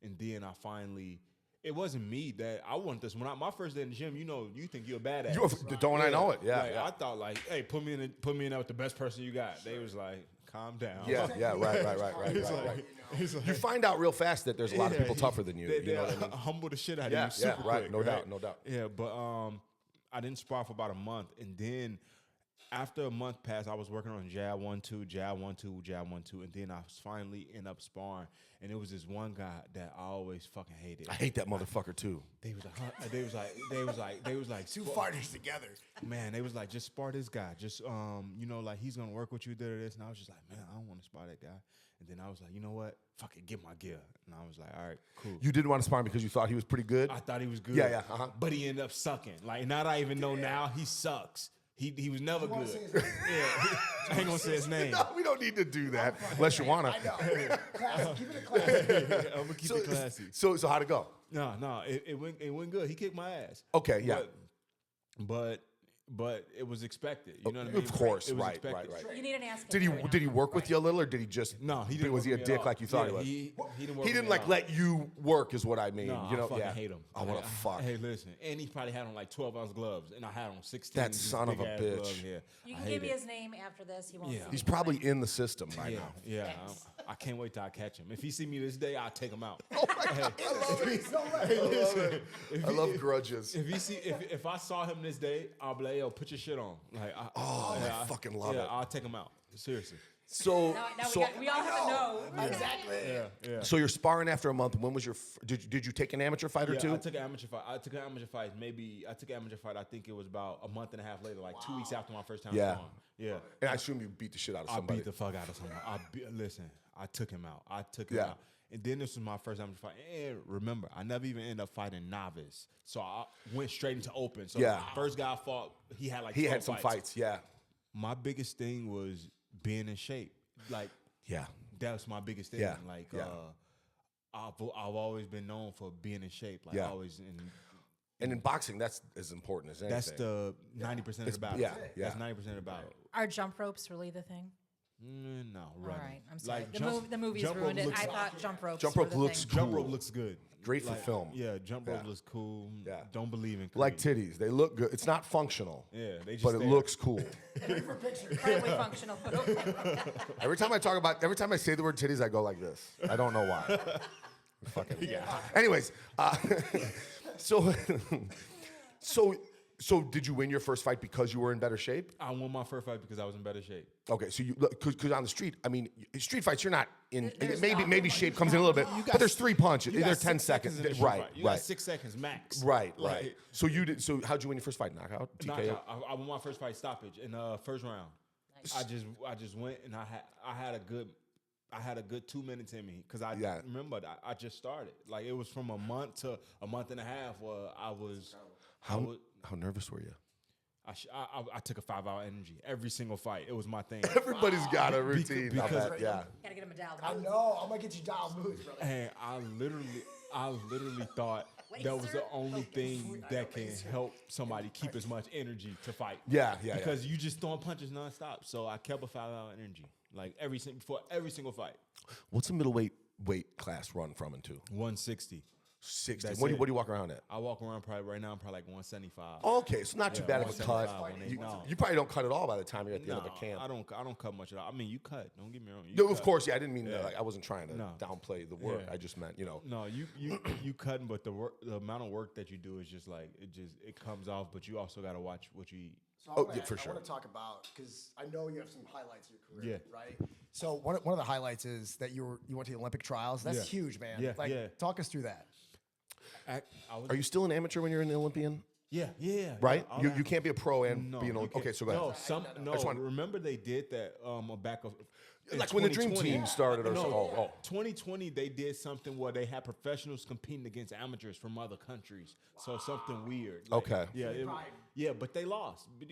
F: and then I finally. It wasn't me that I wanted this. My first day in the gym, you think you're a badass.
A: Don't I know it? Yeah,
F: like,
A: yeah.
F: I thought like, hey, put me in there with the best person you got. They was like, calm down.
A: Yeah, right. You find out real fast that there's a lot of people tougher than you. You know what I mean?
F: Humble the shit out of you. Super
A: right.
F: quick,
A: No doubt.
F: Yeah, but I didn't spar for about a month, and then after a month passed, I was working on jab 1-2, jab 1-2, jab 1-2, and then I finally end up sparring. And it was this one guy that I always fucking hated.
A: I hate that motherfucker too.
F: They was like,
B: Two fighters together.
F: Man, they was like, just spar this guy. Just like he's gonna work with you, this. And I was just like, man, I don't want to spar that guy. And then I was like, you know what? Fuck it, get my gear. And I was like, all right, cool.
A: You didn't want to spar him because you thought he was pretty good?
F: I thought he was good.
A: Yeah.
F: But he ended up sucking. Like now that I even know now, he sucks. He was never good. Yeah, I ain't gonna say his name.
A: No, we don't need to do that unless you wanna.
B: I know. Classy. Keep it classy.
F: I'm gonna keep it classy.
A: So how'd it go?
F: No, it went good. He kicked my ass.
A: Okay, yeah.
F: But it was expected. You know what I mean?
A: Of course,
F: it was
A: right.
F: expected.
C: You need an ass.
A: Did he work with you a little, or did he just?
F: No, he didn't.
A: Was he a
F: work with me
A: dick
F: at all.
A: like you thought he was?
F: He didn't work.
A: He
F: with
A: didn't
F: me
A: like
F: at all.
A: let you work, is what I mean.
F: No,
A: you know,
F: I fucking
A: yeah.
F: hate him.
A: Oh, what a fuck.
F: Hey, listen, and he probably had on like 12-ounce gloves, and I had on 16.
A: That son of a
F: big-ass
A: bitch.
F: gloves. Yeah,
C: You
F: I
C: can
F: hate
C: give me
F: it.
C: his name after this. He won't.
F: Yeah.
C: see
A: He's
C: me.
A: probably in the system right now.
F: Yeah,
C: Thanks.
F: I can't wait till I catch him. If he see me this day, I'll take him out.
A: I love grudges.
F: If I saw him this day, I'll be like, yo, put your shit on. Like,
A: I fucking love it.
F: I'll take him out. Seriously.
A: So,
C: Now we all have to know.
B: Exactly.
F: Yeah.
A: so you're sparring after a month. When was your? Did you take an amateur fight or two?
F: I took an amateur fight. I took an amateur fight. I think it was about a month and a half later, like 2 weeks after my first time
A: Yeah.
F: sparring. Yeah.
A: And I assume you beat the shit out of
F: I
A: somebody.
F: beat the fuck out of somebody. Listen, I took him out.
A: Yeah.
F: Out. And then this was my first amateur fight. And remember, I never even ended up fighting novice. So I went straight into open. So
A: Yeah.
F: the first guy I fought, he had like
A: He
F: 12
A: had some fights. Yeah.
F: My biggest thing was being in shape. Like,
A: Yeah.
F: that was my biggest thing.
A: Yeah.
F: Like,
A: Yeah.
F: I've always been known for being in shape. Like,
A: Yeah.
F: always in.
A: And in boxing, that's as important as anything.
F: That's the 90% of the battle.
A: yeah.
F: That's 90% of the battle.
C: Are jump ropes really the thing?
F: No,
C: All
F: running.
C: right, I'm sorry.
F: Like,
C: The movies
F: jump rope
C: ruined it.
F: looks-
C: I thought jump ropes.
A: Jump
C: were
A: rope
C: the
A: looks
C: thing.
F: Jump
A: Cool.
F: rope looks good.
A: Great for film.
F: Yeah, jump rope
A: Yeah.
F: looks cool.
A: Yeah.
F: Don't believe in
A: Like
F: Creed.
A: titties. They look good. It's not functional.
F: Yeah, they just
A: But it
F: there.
A: looks cool.
C: Probably functional. But okay.
A: Every time I say the word titties, I go like this. I don't know why. Fucking yeah. Anyways, so did you win your first fight because you were in better shape?
F: I won my first fight because I was in better shape.
A: Okay, so you because on the street, I mean, street fights, you're not in.
C: There's
A: Maybe shape comes in a little bit, but there's 3 punches.
F: You got
A: They're
F: 6
A: 10 seconds.
F: in a street
A: Right,
F: fight. You
A: right,
F: got 6 seconds max.
A: right.
F: Like,
A: So you did. So how'd you win your first fight? Knockout, TKO.
F: knockout. I won my first fight stoppage in the first round. I just went and I had a good 2 minutes in me because I remember I just started. Like it was from a month to a month and a half where I was.
A: How nervous were you?
F: I took a 5-hour energy every single fight. It was my thing.
A: Everybody's got a routine.
F: Because
A: yeah.
C: Gotta get him a dial.
B: I know. I'm gonna get you dial moves, brother.
F: And I literally thought that was the only thing that can help somebody keep as much energy to fight.
A: Yeah.
F: Because you just throwing punches nonstop. So I kept a 5-hour energy, like before every single fight.
A: What's a middleweight weight class run from and to?
F: 160.
A: 60.
F: That's
A: What do
F: it.
A: you walk around at?
F: I walk around right now, probably like 175.
A: Okay, so not too bad of a cut.
F: 175, no.
A: You probably don't cut at all by the time you're at the end of a camp.
F: I don't cut much at all. I mean, you cut. Don't get me wrong.
A: No, of course, yeah. I didn't mean that. Like, I wasn't trying to
F: No.
A: downplay the work.
F: Yeah.
A: I just meant,
F: No, you cutting, but the amount of work that you do is just like it comes off. But you also got to watch what you eat.
B: So
A: for sure.
B: I want to talk about, because I know you have some highlights of your career,
F: Yeah.
B: right? So one of the highlights is that you went to the Olympic trials. That's huge, man.
F: Yeah,
B: Like,
F: yeah.
B: talk us through that.
A: Are you still an amateur when you're an Olympian?
F: Yeah.
A: Right?
F: Yeah,
A: You can't be a pro and be an
F: you
A: Olympian.
F: can't.
A: Okay, so go ahead.
F: No,
A: just wanted-
F: remember they did that back of in
A: Like when the Dream
F: 2020.
A: Team started or something. Oh.
F: 2020 they did something where they had professionals competing against amateurs from other countries. So something weird. Like,
A: Okay.
F: Yeah, but they lost. But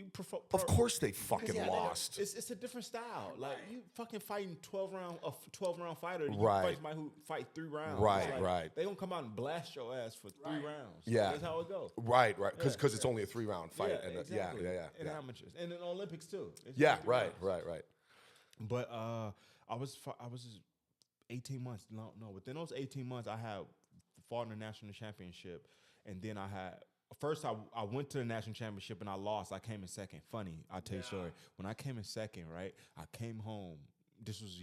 A: Of course they fucking lost.
F: It's a different style. Like you fucking fighting 12 round fighter. You
A: Right.
F: fight somebody who fight 3 rounds.
A: Right,
F: It's like,
A: right.
F: They gonna come out and blast your ass for 3 rounds.
A: Yeah.
F: That's how it goes.
A: Right. Because it's only a 3-round fight.
F: Yeah,
A: And
F: exactly.
A: yeah.
F: In amateurs and in Olympics too. It's
A: Yeah,
F: 3
A: right.
F: rounds. But I was 18 months. No, within those 18 months, I had fought in the national championship, and then first I went to the national championship and I lost. I came in second. Funny, I'll tell you a story. When I came in second, right, I came home. This was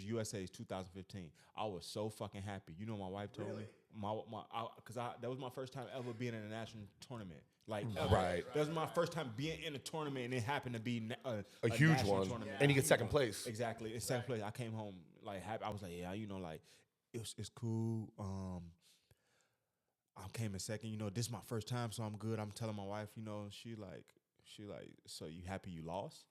F: USA's 2015. I was so fucking happy. You know, my wife told me, because that was my first time ever being in a national tournament. Like, ever.
A: Right.
F: That was my first time being in a tournament, and it happened to be
A: A huge
F: national
A: one.
F: tournament.
A: And you get second place.
F: Exactly. In second place, I came home like happy. I was like, yeah, like it's cool. I came in second. This is my first time, so I'm good. I'm telling my wife, she like, so you happy you lost?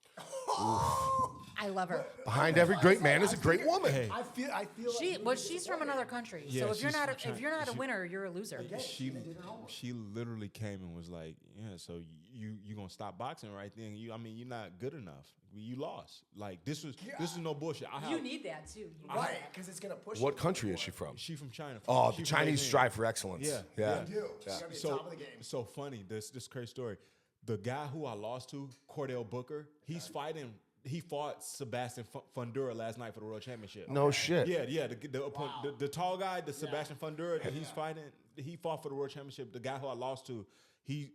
C: I love her.
A: Behind every great man is a great woman.
F: Hey.
B: I feel like
C: She's from another country.
F: Yeah,
C: so if you're
F: she's
C: not
F: from
C: if you're not a
F: China.
C: winner, you're a loser.
F: She literally came and was like, yeah, so you gonna stop boxing right then? You're not good enough. You lost. Like this was no bullshit.
C: You need that too.
B: right, because it's gonna push.
A: What country is she from?
F: She from China.
A: Oh,
F: She
A: the
F: from
A: Chinese
F: Beijing.
A: strive for excellence.
F: Yeah.
A: Yeah.
B: You do. You gotta be top of the game.
F: So funny. This crazy story. The guy who I lost to, Cordell Booker, he's fighting. He fought Sebastian Fundura last night for the world championship.
A: No shit.
F: Yeah. The tall guy, the Sebastian Fundura that he's fighting, he fought for the world championship. The guy who I lost to, he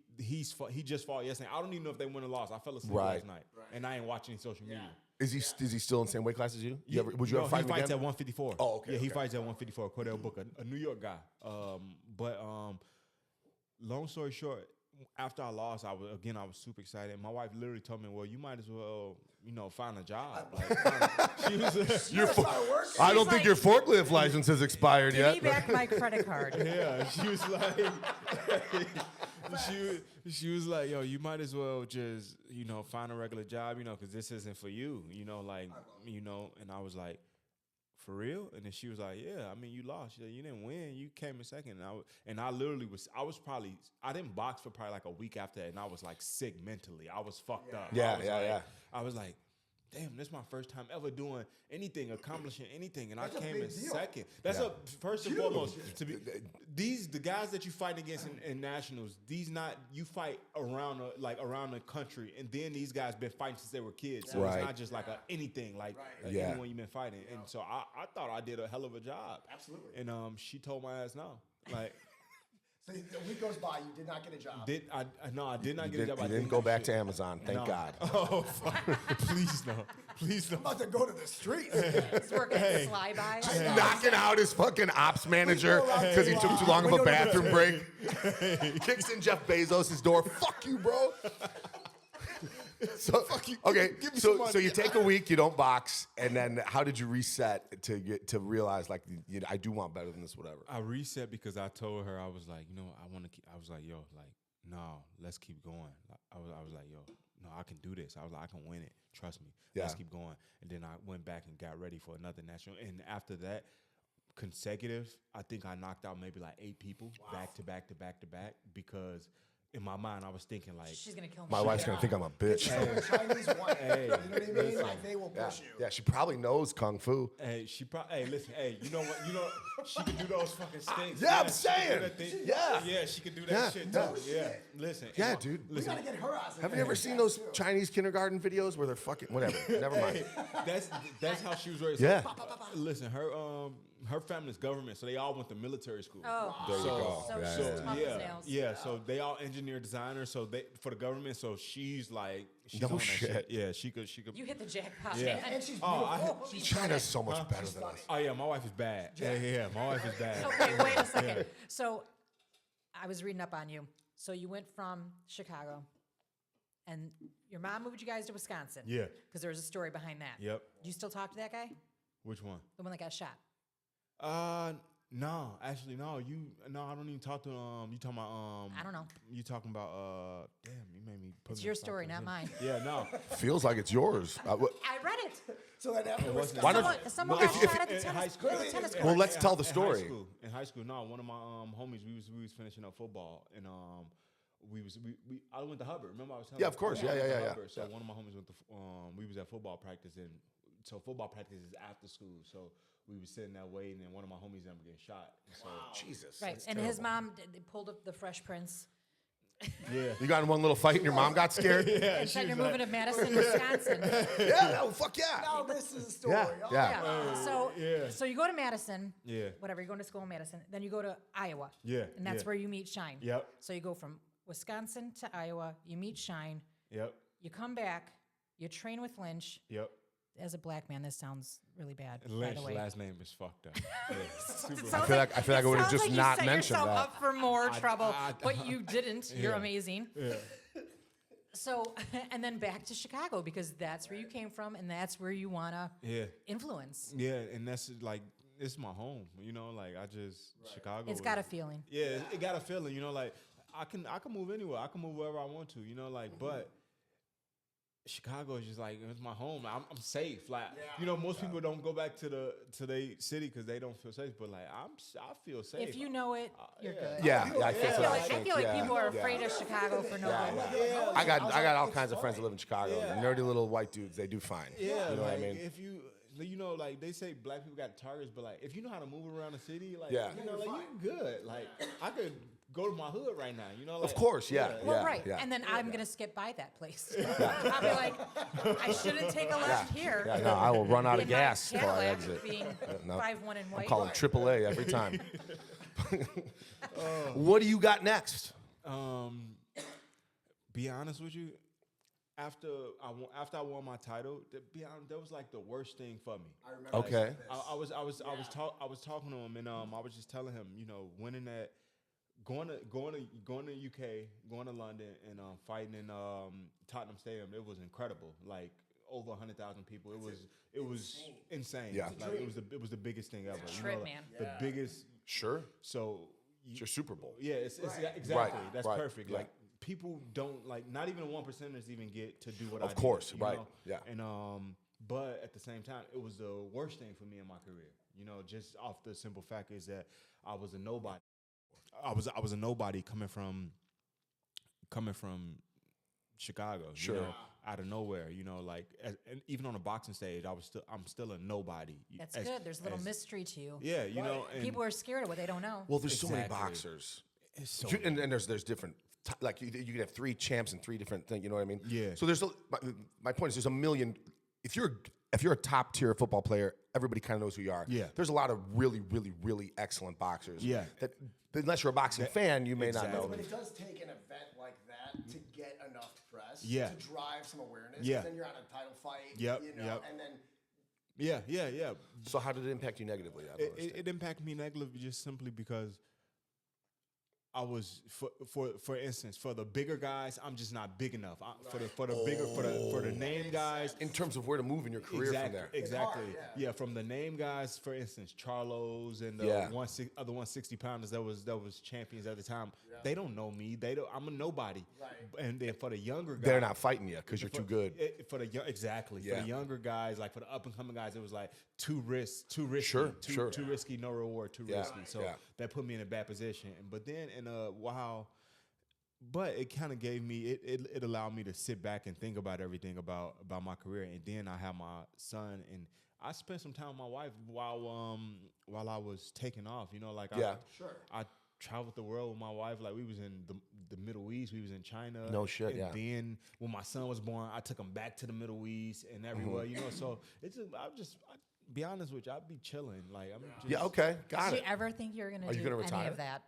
F: just fought yesterday. I don't even know if they won or lost. I fell asleep last night, and I ain't watching any social media.
A: Is he still in the same weight class as you? Would you
F: No,
A: ever fight
F: he
A: him
F: fights
A: again?
F: at 154.
A: Oh, okay,
F: Yeah, he
A: okay.
F: fights at 154. Cordell Booker, a New York guy. But long story short, after I lost, I was super excited. My wife literally told me, "Well, you might as well, find a job." Like, she was,
A: I don't think
C: like-
A: your forklift license has expired
C: Give
A: yet.
C: me back my credit card.
F: yeah, she was like, she was like, "Yo, you might as well just, find a regular job, because this isn't for you, And I was like, for real? And then she was like, yeah, you lost. She said, you didn't win. You came in second. And I literally I didn't box for probably like a week after that, and I was like sick mentally. I was fucked up. I was like, damn, this is my first time ever doing anything, accomplishing anything, and I came in second. That's first and foremost. The guys that you fight against in nationals, you fight around the country, and then these guys been fighting since they were kids. So
A: Right.
F: it's not just like anything like anyone you've been fighting. And so I thought I did a hell of a job.
B: Absolutely.
F: And she told my ass no. Like.
B: So the week goes by, you did not get a job.
F: No, I did not
A: You
F: get a job. I
A: didn't
F: did
A: go
F: not
A: back
F: shit.
A: to Amazon. Thank
F: No.
A: God.
F: Oh, fuck. Please no. Please no.
B: I'm about to go to the streets.
C: He's working at Sly By.
A: Knocking out his fucking ops manager because he took too long of a bathroom break. Kicks in Jeff Bezos' door. Fuck you, bro. So okay,
F: Give me some money.
A: so you take a week, you don't box, and then how did you reset to realize like I do want better than this, whatever?
F: I reset because I told her, I was like, I was like, yo, like, no, let's keep going. I was like, yo, no, I can do this. I was like, I can win it. Trust me. Let's
A: Yeah.
F: keep going. And then I went back and got ready for another national. And after that, consecutive, I think I knocked out maybe like 8 people back to back to back to back because in my mind, I was thinking like,
C: She's gonna kill me.
A: My wife's gonna think I'm a bitch.
B: Chinese one.
F: Hey,
B: You know what I mean?
F: listen.
B: Like they will
A: Yeah,
B: push you.
A: yeah, she probably knows kung fu.
F: hey, listen, hey, you know what? You know, she could do those fucking stinks.
A: Yeah, I'm
F: she could do
A: saying.
F: that thing.
A: Yeah.
F: Yeah, she could do that
A: Yeah,
F: shit
A: yeah.
F: too. Yeah, listen.
A: Yeah,
F: and
A: dude.
B: We
F: Listen,
B: gotta get her ass.
A: Have you ever seen those Chinese kindergarten videos where they're fucking whatever? Never mind.
F: that's how she was raised.
A: Yeah.
F: Listen, her family's government, so they all went to military school.
C: Oh,
A: There you go.
C: so
A: Yeah,
C: she's
A: yeah,
C: tough as nails.
F: Yeah, so they all engineer designers, so they for the government. So she's like, she's
A: No
F: on that
A: shit.
F: Yeah, she could.
C: You hit the jackpot.
F: Yeah.
C: man.
B: And she's
F: Oh,
B: beautiful.
A: China's so much better than us.
F: Oh yeah, my wife is bad. Yeah, my wife is bad.
C: Okay, wait a second. So I was reading up on you. So you went from Chicago, and your mom moved you guys to Wisconsin.
F: Yeah.
C: Because there was a story behind that.
F: Yep.
C: Do you still talk to that guy?
F: Which one?
C: The one that got shot?
F: No, actually, no. I don't even talk to you talking about
C: I don't know.
F: You talking about damn, you made me put
C: It's
F: me
C: your
F: in a spot
C: story,
F: for a
C: not
F: second.
C: mine.
F: Yeah, no.
A: Feels like it's yours.
C: I read it.
B: So then afterwards,
A: Why don't-
C: Someone
A: if-
C: got
A: if-
C: shot at the
F: in
C: tennis,
F: high school-
C: at the tennis court.
A: Well, let's tell the
F: In
A: story.
F: high school, no, one of my homies, we was finishing up football, and I went to Hubbard. Remember I was telling
A: Yeah,
F: you?
A: of course.
F: I
A: Yeah,
F: went to
A: yeah, yeah,
F: Hubbard. So
A: yeah.
F: one of my homies went to we was at football practice, and so football practice is after school. So we was sitting there waiting, and one of my homies ended up getting shot. And so
A: Jesus.
C: Right,
A: that's
C: and his
A: terrible.
C: mom pulled up the Fresh Prince.
F: yeah.
A: You got in one little fight and your mom got scared? Yeah.
C: And said you're moving to Madison, Wisconsin.
A: Oh, fuck yeah.
B: now this is a story.
A: Yeah,
B: Oh,
A: yeah.
C: So you go to Madison.
F: Yeah.
C: Whatever, you're going to school in Madison. Then you go to Iowa.
F: Yeah,
C: And that's
F: yeah.
C: where you meet Shine.
F: Yep.
C: So you go from Wisconsin to Iowa. You meet Shine.
F: Yep.
C: You come back. You train with Lynch.
F: Yep.
C: As a black man, this sounds really bad.
F: And
C: by
F: Lynch's
C: the way.
F: last name is fucked up. Yeah, super
C: Sounds
A: feel like I would have
C: sounds
A: just
C: like you
A: not
C: set
A: mentioned
C: yourself
A: that.
C: up for more trouble,
F: I-
C: but you didn't. You're
F: Yeah.
C: amazing.
F: Yeah.
C: So, and then back to Chicago because that's where you came from and that's where you wanna
F: Yeah.
C: influence.
F: Yeah, and that's like it's my home, you know. Like I just Chicago.
C: It's got a feeling.
F: Yeah, it got a feeling, you know. Like I can move anywhere. I can move wherever I want to, you know. Like, but Chicago is just like it's my home. I'm safe. Like you know, most people don't go back to their city because they don't feel safe. But like I feel safe.
C: If you know it, you're
F: yeah.
C: good.
A: Yeah, I
C: I
A: feel
C: feel like,
A: think,
C: I feel like people are
A: yeah.
C: afraid of Chicago for no good.
F: Yeah.
A: I got all kinds of friends that live in Chicago.
F: Yeah.
A: Nerdy little white dudes. They do fine.
F: Yeah,
A: You know
F: like
A: what I mean?
F: if you know, like they say black people got targets, but like if you know how to move around the city, like
A: Yeah.
F: you know, like you good. Like I could go to my hood right now, you know. Like,
A: Of course, yeah.
C: Well, right.
A: Yeah.
C: And then I'm going to skip by that place. I'll be like, I shouldn't take a left here.
A: Yeah, no, I will run out of
C: in my
A: gas before I
C: Cadillac
A: exit.
C: being
A: no.
C: 5'1" and
A: I'm
C: white.
A: calling AAA every time. What do you got next?
F: Be honest with you, after I won my title, that was like the worst thing for me.
B: I remember.
A: Okay.
F: I was talking to him, and I was just telling him, you know, winning that, going to UK, going to London, and fighting in Tottenham Stadium, it was incredible. Like over 100,000 people. It was insane.
A: Yeah.
F: Like it was the biggest thing ever. You
C: Trip,
F: know,
C: man.
F: The biggest.
A: Sure.
F: So
A: It's your Super Bowl.
F: yeah, it's exactly
A: Right,
F: that's
A: right,
F: perfect.
A: yeah.
F: Like people don't like not even 1%ers even get to do what I
A: Of
F: did,
A: course,
F: you
A: right,
F: know?
A: yeah.
F: And but at the same time, it was the worst thing for me in my career. You know, just off the simple fact is that I was a nobody. I was a nobody coming from Chicago.
A: Sure.
F: You know, out of nowhere. You know, like and even on a boxing stage, I'm still a nobody.
C: That's good. There's a little mystery to you.
F: Yeah, you know, and
C: People are scared of what they don't know.
A: Well, there's so many
F: Exactly.
A: boxers.
F: It's so
A: And there's different, like you can have 3 champs and 3 different things, you know what I mean?
F: Yeah.
A: So my point is there's a million, if you're a top tier football player, everybody kind of knows who you are.
F: Yeah.
A: There's a lot of really, really, really excellent boxers.
F: Yeah.
A: That unless you're a boxing fan, you may not know.
B: But it does take an event like that to get enough press
F: Yeah.
B: to drive some awareness.
F: Yeah.
B: Then you're on a title fight.
F: Yep,
B: You know,
F: yep.
B: and then
F: yeah.
A: So how did it impact you negatively? I don't understand.
F: It impacted me negatively just simply because I was for instance, for the bigger guys, I'm just not big enough. For the name guys,
A: In terms of where to move in your career from there.
F: Exactly.
B: hard,
F: Yeah, from the name guys, for instance, Charlos and the
A: Yeah.
F: other 160 pounders that was champions at the time. They don't know me. I'm a nobody.
B: Right.
F: And then for the younger guys,
A: They're not fighting you because you're too good.
F: For the
A: Yeah.
F: younger guys, like for the up and coming guys, it was like too risky,
A: Sure.
F: too risky, no reward, too
A: Yeah,
F: risky. So
A: yeah.
F: that put me in a bad position. But then, while But it kind of gave me it allowed me to sit back and think about everything about my career. And then I have my son, and I spent some time with my wife while I was taking off. You know, like I traveled the world with my wife. Like we was in the Middle East, we was in China.
A: No shit,
F: and
A: yeah.
F: Then when my son was born, I took him back to the Middle East and everywhere. You know, so it's just I be honest with you, I'd be chilling. Like I'm just,
A: okay, got
C: Did
A: it.
C: you ever think you were going to
A: Are you
C: do
A: gonna
C: any
A: retire?
C: of that?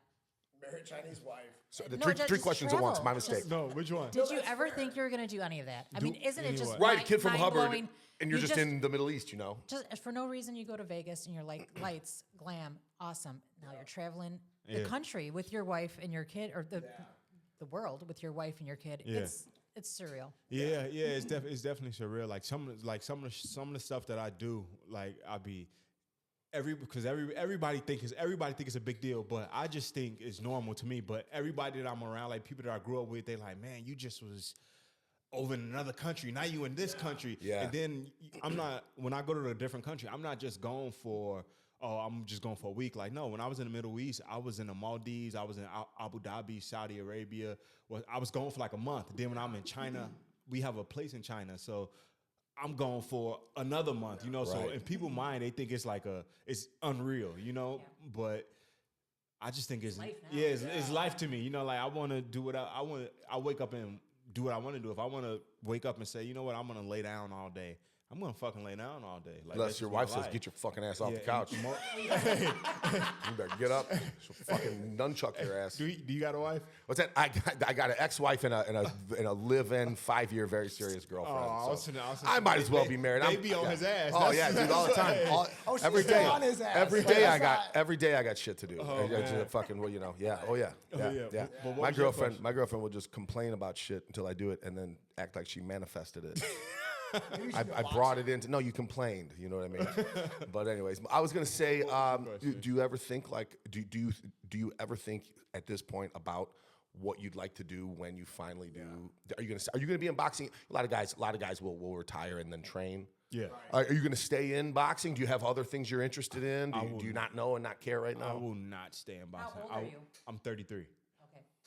B: Married Chinese wife.
A: So the
C: No,
A: three
C: just
A: questions at once.
C: travel.
A: My mistake.
C: Just-
F: no, which one?
C: Did you ever think you were going to do any of that? I mean, isn't it just
A: Right, kid from Hubbard,
C: mind-blowing?
A: and you're
C: You
A: just in the Middle East, you know.
C: Just for no reason, you go to Vegas and you're like, lights, glam, awesome. Now you're traveling the
F: Yeah.
C: country with your wife and your kid, or the world with your wife and your kid.
F: Yeah.
C: It's surreal.
F: Yeah, it's definitely surreal. Like some of the stuff that I do, like I be everybody think it's a big deal, but I just think it's normal to me. But everybody that I'm around, like people that I grew up with, they like, man, you just was over in another country. Now you in this country.
A: Yeah.
F: And then when I go to a different country, I'm not just going for, I'm just going for a week. Like, no, when I was in the Middle East, I was in the Maldives, I was in Abu Dhabi, Saudi Arabia. Well, I was going for like a month. Then when I'm in China, we have a place in China. So I'm going for another month, you know? So
A: Right.
F: in people's mind, they think it's like it's unreal, you know?
C: Yeah.
F: But I just think it's
C: life now.
F: it's life to me. You know, like I want to do what I want. I wake up and do what I want to do. If I want to wake up and say, you know what, I'm going to lay down all day, I'm going to fucking lay down all day. Like,
A: Unless
F: that's
A: your
F: just my
A: wife says,
F: life.
A: get your fucking ass off
F: Yeah,
A: the couch.
F: and
A: You better get up. She'll fucking nunchuck your ass.
F: do you got a wife?
A: What's that? I got an ex-wife and a live-in 5-year very serious girlfriend. I might as well be married.
F: They be on his ass.
A: Oh yeah, dude, all the time.
B: she's
A: Every
B: still
A: day.
B: on his ass.
A: Every day I
B: That's
A: got
B: not-
A: every day I got shit to do. I
F: man.
A: just fucking well, you know. Yeah. Oh yeah. Yeah.
F: yeah.
A: Yeah.
F: But what
A: My
F: was your
A: girlfriend will just complain about shit until I do it and then act like she manifested it. I brought it into. No, you complained. You know what I mean. But anyways, I was gonna say, do you ever think like do you ever think at this point about what you'd like to do when you finally do? Are you gonna be in boxing? A lot of guys will retire and then train.
F: Yeah.
A: Are you gonna stay in boxing? Do you have other things you're interested in? Do you not know and not care right
F: I
A: now?
F: will not stay in boxing.
C: old are you?
F: I'm 33.
C: Okay.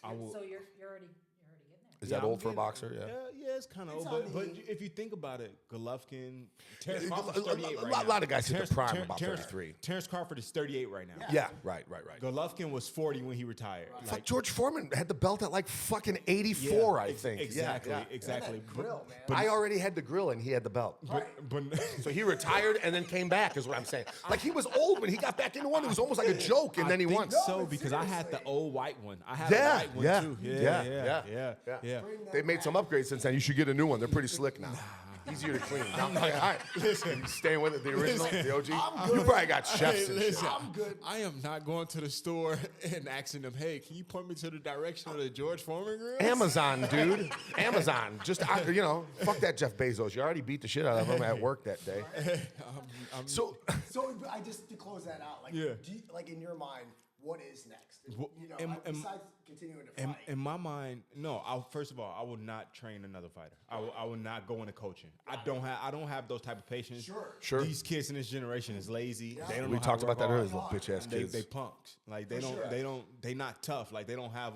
F: I will-
C: So you're already getting there.
A: Is that
F: I'm
A: old for a
F: getting-
A: boxer? Yeah.
F: Yeah, it's kind of old.
B: on
F: But
B: the-
F: if you think about it, Golovkin, Terrence
A: A
F: Crawford's 38 right now.
A: lot of guys hit their prime
F: Terrence-
A: about
F: Terrence-
A: 33.
F: Terrence Crawford is 38 right now.
A: Yeah. Right.
F: Golovkin was 40 when he retired.
A: Fuck, George Foreman had the belt at like fucking 84, I
F: ex-
A: think.
F: Exactly,
A: Yeah.
F: exactly.
B: Grill, man.
A: I already had the grill and he had the belt.
F: But
A: So he retired and then came back, is what I'm saying. Like he was old when he got back into one. It was almost like a joke, and then he won.
F: So
B: but
F: because I had the
B: seriously.
F: old white one. I had
A: Yeah,
F: a white one
A: yeah,
F: too.
A: yeah.
F: Yeah.
A: They made some upgrades since then. You should get a new one. They're pretty slick now. Easier to clean. All right. Listen, staying with it, the original, the OG. You probably got chefs and shit.
B: I'm good.
F: I am not going to the store and asking them, hey, can you point me to the direction of the George Foreman grill?
A: Amazon, dude. Amazon. Just, fuck that Jeff Bezos. You already beat the shit out of him at work that day. So,
B: So I just to close that out, like,
F: Yeah.
B: do you, like in your mind, what is next?
F: Well,
B: You know,
F: and-
B: besides continuing to fight.
F: In my mind, no. First of all, I will not train another fighter. I will not go into coaching. I don't have those type of patience.
A: Sure.
F: These kids in this generation is lazy. They don't know
A: we
F: how
A: talked
F: to
A: about
F: work
A: that earlier,
F: hard.
A: little bitch ass kids.
F: They punks. Like they not tough. Like they don't have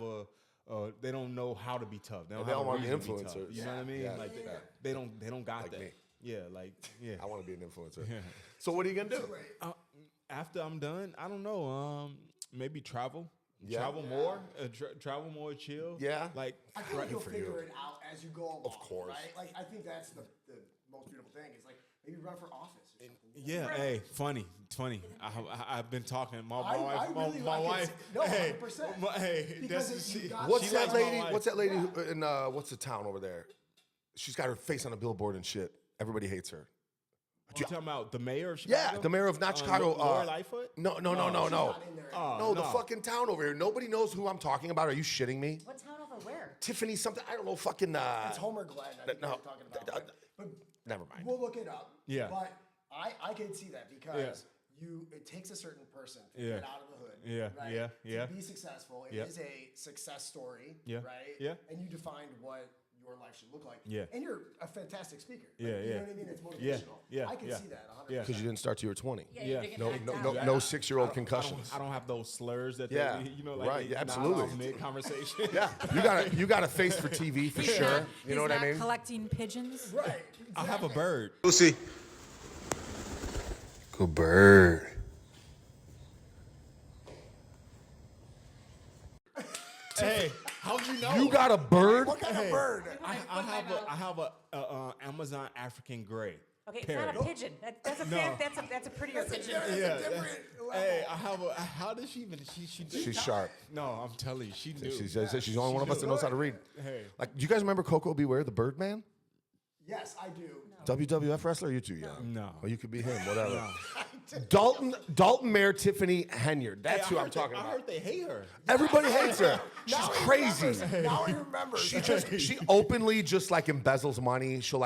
F: they don't know how to be tough. They don't
A: They
F: have
A: all
F: a
A: wanna be
F: reason to be tough.
A: influencers.
F: You know what I mean?
A: Yeah.
F: Like
A: Yeah.
F: they don't got
A: Like
F: that.
A: me.
F: Yeah.
A: I want to be an influencer. So what are you going to do?
F: After I'm done, I don't know. Maybe travel.
A: Yeah.
F: Travel more. Travel more. Chill.
A: Yeah.
F: Like
B: I feel like you'll
A: for
B: figure
A: you.
B: it out as you go along.
A: Of course.
B: Right? Like I think that's the most beautiful thing is like maybe run for office or something.
F: yeah, hey, funny. I've been talking. My
B: I
F: wife,
B: really
F: my
B: like it.
F: wife.
B: No,
F: hey,
B: 100%.
F: hey,
B: Because
F: that's
B: you got-
A: What's
F: she
A: that
F: likes my
A: lady?
F: wife.
A: What's that lady who, in what's the town over there? She's got her face on a billboard and shit. Everybody hates her.
F: You talking about the mayor of Chicago?
A: Yeah, the mayor of not Chicago.
F: Lori Lightfoot?
A: No.
B: not in there.
F: Oh,
A: No, the fucking town over here. Nobody knows who I'm talking about. Are you shitting me?
C: What town over where?
A: Tiffany something. I don't know. Fucking.
B: It's Homer Glenn. I think
A: no.
B: you're talking about. But
A: Never mind.
B: we'll look it up.
F: Yeah.
B: But I can see that because it takes a certain person to
F: Yeah.
B: get out of the hood.
F: Yeah,
B: Right?
F: yeah.
B: To be successful, it
F: Yeah.
B: is a success story.
F: Yeah,
B: Right.
F: yeah.
B: And you defined what your life should look like.
F: Yeah.
B: And you're a fantastic speaker.
F: Yeah,
B: You
F: yeah.
B: know what I mean? It's motivational.
F: Yeah,
B: I can
F: yeah.
B: see that 100%.
F: Yeah.
A: Because you didn't start till you were 20.
C: Yeah,
F: Yeah.
C: you're getting
A: No,
C: knocked
A: no,
C: out.
A: no 6-year-old concussions.
F: I don't have those slurs that
A: Yeah,
F: they, like
A: right,
F: they
A: yeah,
F: knock
A: absolutely.
F: off mid-conversation.
A: Yeah, you got a face for TV for
C: He's
A: sure.
C: not-
A: You know
C: he's
A: what I
C: not
A: mean?
C: collecting pigeons.
B: Right.
F: I have a bird.
G: Lucy. Good bird.
F: Hey, how'd you know?
A: You got a bird?
B: What kind of bird?
F: I have a Amazon African gray.
C: Okay, it's
F: parrot.
C: not a pigeon. That's a prettier pigeon.
F: Yeah.
B: Different level.
F: Hey, I have a. How does she even? She
A: She's sharp.
F: No, I'm telling you, she knew.
A: She says she's the only one of us that knows how to read.
F: Hey.
A: Like, do you guys remember Coco Beware, the Birdman?
B: Yes, I do.
A: WWF wrestler? You too young.
F: No.
A: Well, you could be him, whatever. Dalton Mayor Tiffany Henyard. That's who I'm talking
F: I
A: about.
F: heard they hate her.
A: Everybody hates her. She's
B: Now he
A: crazy.
B: remembers. Now he remembers.
A: She openly just like embezzles money. She'll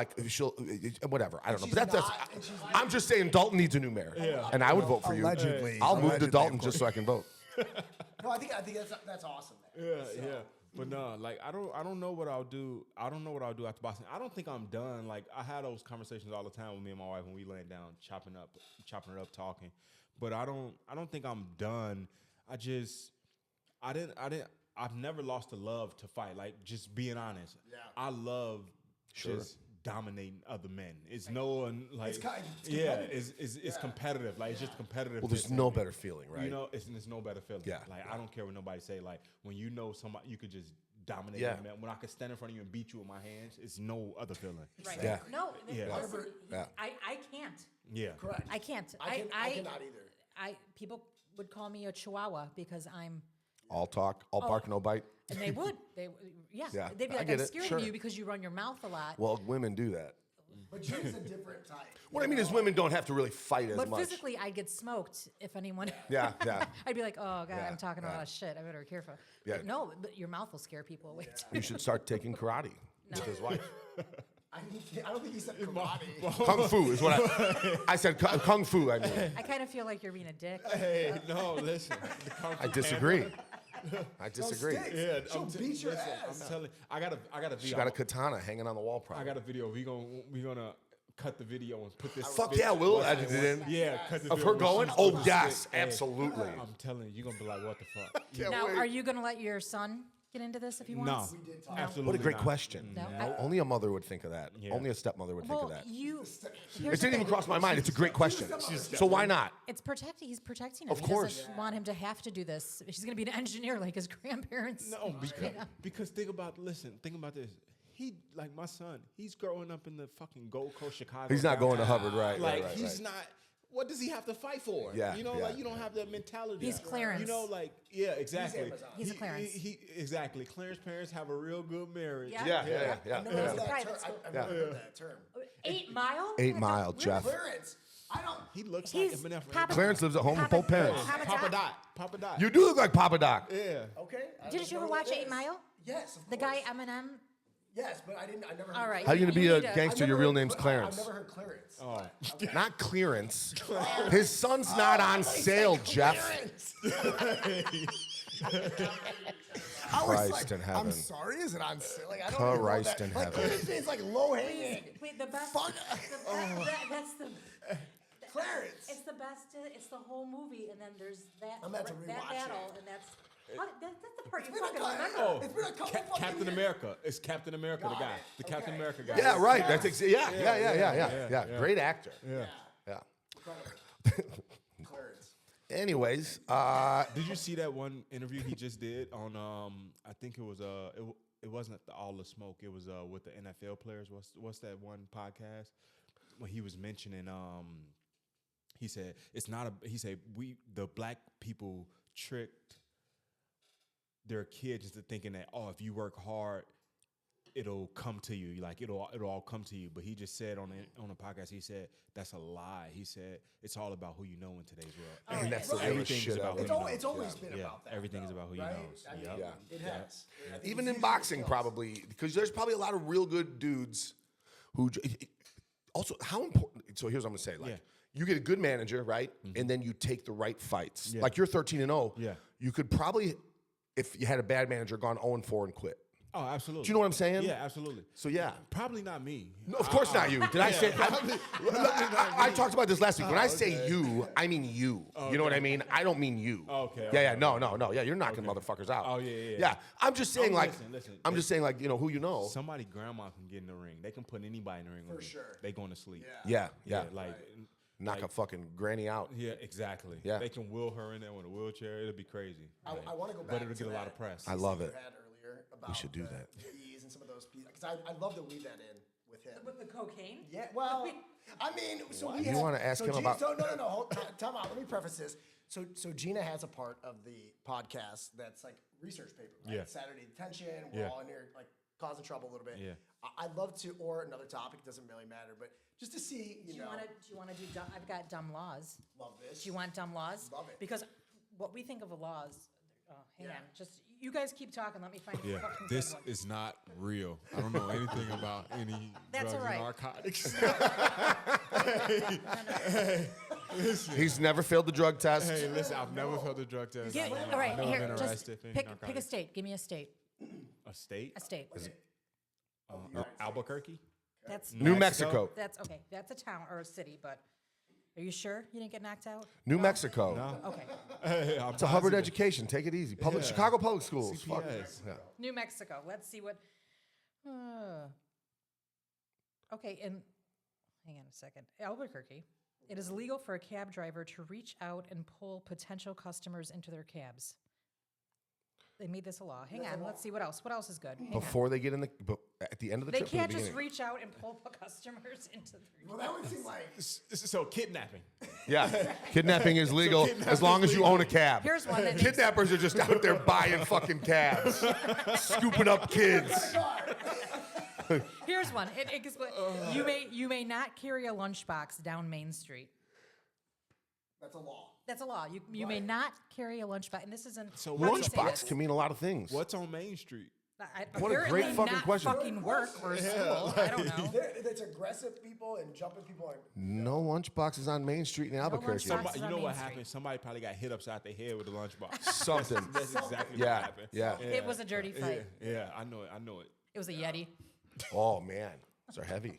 A: whatever. I don't know.
B: she's
A: But that's
B: not, and she's
A: I'm just saying Dalton needs a new mayor.
F: Yeah.
A: And I would vote for you.
B: Allegedly.
A: I'll move to
B: Allegedly,
A: Dalton
B: of
A: just so I can vote.
B: No, I think that's awesome. Man.
F: Yeah. But no, like I don't know what I'll do. I don't know what I'll do after boxing. I don't think I'm done. Like I had those conversations all the time with me and my wife when we laying down, chopping it up, talking. But I don't think I'm done. I've never lost the love to fight. Like just being honest.
B: Yeah.
F: I love just dominating other men. It's no one like
B: It's
F: it's competitive. Like it's just competitive.
A: Well, there's no better feeling, right?
F: You know, it's no better feeling.
A: Yeah.
F: Like I don't care what nobody say. Like when you know somebody, you could just dominate
A: Yeah.
F: them. When I could stand in front of you and beat you with my hands, it's no other feeling.
C: Right.
A: Yeah.
C: No,
F: Yeah.
C: listen,
A: Yeah.
C: I can't.
F: Yeah.
B: Correct.
C: I can't.
B: I cannot either.
C: People would call me a chihuahua because I'm,
A: All talk, all bark, no bite.
C: and they would. Yeah.
A: Yeah,
C: They'd be
A: I
C: like,
A: get
C: I'm
A: it,
C: scared
A: sure.
C: of you because you run your mouth a lot.
A: Well, women do that.
B: But Gina's a different type.
A: What I mean is women don't have to really fight as
C: But
A: much.
C: physically, I'd get smoked if anyone.
A: Yeah.
C: I'd be like, oh, God,
A: Yeah,
C: I'm talking a
A: yeah.
C: lot of shit. I better be careful.
A: Yeah.
C: Like, no, but your mouth will scare people away.
A: You should start taking karate with his wife.
B: I don't think he said karate.
A: Kung fu is what I said. Kung fu. I mean,
C: I kind of feel like you're being a dick.
F: Hey, no, listen.
A: I disagree. I disagree.
B: sticks.
F: Yeah,
B: She'll beat your
F: listen,
B: ass.
F: I'm telling. I got a video.
A: She got a katana hanging on the wall.
F: I
A: Probably.
F: got a video. We gonna cut the video and put this.
A: Fuck yeah, we'll edit it in.
F: Yeah, cut the
A: Of
F: video
A: her
F: when
A: going?
F: she's
A: Oh
F: on the
A: yes,
F: stick. Hey,
A: absolutely.
F: I'm telling you, you're gonna be like, what the fuck?
C: Now, are you going to let your son get into this if he
F: No,
C: wants?
F: absolutely.
A: What a great
F: not.
A: question.
C: No.
A: Only a mother would think of that.
F: Yeah.
A: Only a stepmother would think
C: Well,
A: of that.
C: here's
A: It didn't even cross my mind. It's a great question. So why not?
C: It's protecting. He's protecting him.
A: Of
C: He
A: course.
C: doesn't want him to have to do this. He's going to be an engineer like his grandparents.
F: No, because think about this. He like my son. He's growing up in the fucking Gold Coast, Chicago.
A: He's not going to
F: downtown.
A: Hubbard, right?
F: Like
A: right,
F: he's
A: right.
F: not. What does he have to fight for?
A: Yeah,
F: you know,
A: yeah.
F: like you don't have that mentality.
C: He's Clarence.
F: You know, like yeah, exactly.
C: He's a Clarence.
F: Exactly. Clarence parents have a real good marriage.
A: Yeah.
C: And the one's in
B: That
C: private
B: term,
C: school.
B: I've never heard that term.
C: 8 Mile?
A: 8 Mile, Jeff.
B: Clearance. I don't.
F: He looks
C: He's
F: like Eminem.
C: Papa-
A: Clarence lives at home with both parents.
F: Papa Dot.
A: You do look like Papa Doc.
F: Yeah.
B: Okay. I
C: Didn't
B: don't
C: you
B: know
C: ever
B: what
C: watch
B: it
C: 8
B: is.
C: Mile?
B: Yes. Of
C: The
B: course.
C: guy Eminem?
B: Yes, but I never heard.
C: All right.
A: How you gonna be a
C: need to-
A: gangster? Your real name's Clarence.
B: I've never heard Clarence.
F: Oh.
A: Not clearance. His son's not on sale, Jeff.
B: I was
A: Christ
B: like,
A: in heaven.
B: I'm sorry, is it on sale? Like, I don't even know
A: Christ
B: that.
A: in
B: Like,
A: heaven.
B: Clarence means like low hanging.
C: Wait, the best.
B: Fuck.
C: That's the.
B: Clarence.
C: It's the best. It's the whole movie, and then there's that
B: I'm about to
C: that
B: rewatch
C: battle,
B: it.
C: and that's the part you
B: It's been
C: fucking
B: a
C: remember.
B: couple. It's been a couple fucking
F: Captain
B: years.
F: America. It's Captain America, the guy. The Captain America guy.
A: Yeah, right. That's yeah. Great actor.
F: Yeah.
B: Clarence.
A: Anyways,
F: Did you see that one interview he just did on? I think it was it wasn't All the Smoke. It was with the NFL players. What's that one podcast when he was mentioning? He said it's not a. He said the black people tricked their kids into thinking that if you work hard, it'll come to you. Like it'll all come to you. But he just said on a podcast, he said that's a lie. He said it's all about who you know in today's world.
A: and that's the
B: Right.
A: realest
F: Everything's
A: shit
F: about
A: out
F: who
B: It's
A: there.
F: you know.
B: always, been
F: Yeah,
B: about that.
F: everything is
B: though,
F: about who you
B: right?
F: know.
B: I mean,
F: Yep.
B: It has. I think
A: Even
B: it's
A: in
B: easy
A: boxing,
B: to tell.
A: probably, because there's probably a lot of real good dudes who. Also, how important? So here's what I'm gonna say: like,
F: Yeah.
A: you get a good manager, right, and then you take the right fights.
F: Yeah.
A: Like you're 13-0.
F: Yeah.
A: You could probably, if you had a bad manager, gone 0-4 and quit.
F: Oh, absolutely.
A: Do you know what I'm saying?
F: Yeah, absolutely.
A: So yeah.
F: Probably not me.
A: No, of course not you. Did I say? I talked about this last week. When I say you, I mean you.
F: Okay.
A: You know what I mean? I don't mean you.
F: Okay.
A: Yeah, yeah. No. Yeah, you're knocking motherfuckers out.
F: Oh, yeah.
A: Yeah, I'm just saying, like,
F: listen.
A: I'm just saying, like, you know, who you know.
F: Somebody grandma can get in the ring. They can put anybody in the ring. For
B: sure.
F: They going to sleep.
A: Yeah.
F: Like.
A: Knock a fucking granny out.
F: Yeah, exactly.
A: Yeah.
F: They can wheel her in there with a wheelchair. It'll be crazy.
B: I want to go back
F: But it'll
B: to
F: get a lot
B: that
F: of press.
A: I love it.
B: you had earlier about
A: We should do
B: the
A: that.
B: P's and some of those P's because I'd love to weave that in with him.
C: With the cocaine?
B: Yeah, well, I mean, so we
A: You
B: have-
A: wanna ask him
B: Gina,
A: about-
B: So, no. Hold, time out. Let me preface this. So Gina has a part of the podcast that's like research paper, right?
F: Yeah.
B: Saturday Detention. We're all in here like causing trouble a little bit.
F: Yeah.
B: I'd love to, or another topic. Doesn't really matter, but just to see,
C: Do you want to do? I've got dumb laws.
B: love this.
C: Do you want dumb laws?
B: Love it.
C: Because what we think of laws. Hang
B: Yeah.
C: on, just you guys keep talking. Let me find.
F: Yeah,
C: a fucking
F: this
C: good one.
F: is not real. I don't know anything about any
C: That's
F: drugs
C: all right.
F: and narcotics.
A: He's never failed the drug test.
F: Hey, listen, I've never felt a drug test.
C: Give,
F: I've
C: all right,
F: never
C: here,
F: been
C: just
F: arrested for any
C: pick a
F: narcotics.
C: state. Give me a state.
F: A state?
C: A state.
F: Albuquerque?
C: That's
A: New Mexico.
C: That's okay. That's a town or a city, but are you sure you didn't get knocked out?
A: New Mexico.
F: No.
C: Okay.
F: Hey, I'm
A: It's a Hubbard
F: positive.
A: education. Take it easy. Public
F: Yeah.
A: Chicago Public Schools.
F: CPS.
A: Fuck. Yeah.
C: New Mexico. Let's see what. Okay, and hang on a second. Albuquerque. It is illegal for a cab driver to reach out and pull potential customers into their cabs. They made this a law. Hang on. Let's see what else. What else is good? Hang on.
A: Before they get in at the end of the
C: They
A: trip. or the
C: can't just
A: beginning?
C: reach out and pull customers into their.
B: Well, that would seem like
F: So kidnapping.
A: Yeah, kidnapping is legal as long as you own a cab.
C: Here's one that makes-
A: Kidnappers are just out there buying fucking cabs, scooping up kids.
C: Here's one. You may not carry a lunchbox down Main Street.
B: that's a law.
C: That's a law. You may not carry a lunchbox, and this isn't.
F: So
C: how do you say
A: Lunchbox
C: this?
A: can mean a lot of things.
F: What's on Main Street?
A: What a great
C: Apparently
A: fucking
C: not
A: question.
C: Fucking work or school. I don't know.
B: It's aggressive people and jumping people. And,
A: No lunchboxes on Main Street in Albuquerque.
C: lunchbox.
F: Somebody,
C: is
F: you
C: on
F: know
C: Main
F: what
C: Street.
F: happened? Somebody probably got hit upside their head with a lunchbox.
A: Something.
F: That's exactly
A: Yeah,
F: what happened.
A: yeah.
C: It was a dirty fight.
F: Yeah, I know it.
C: It was a Yeti.
A: Oh man, those are heavy.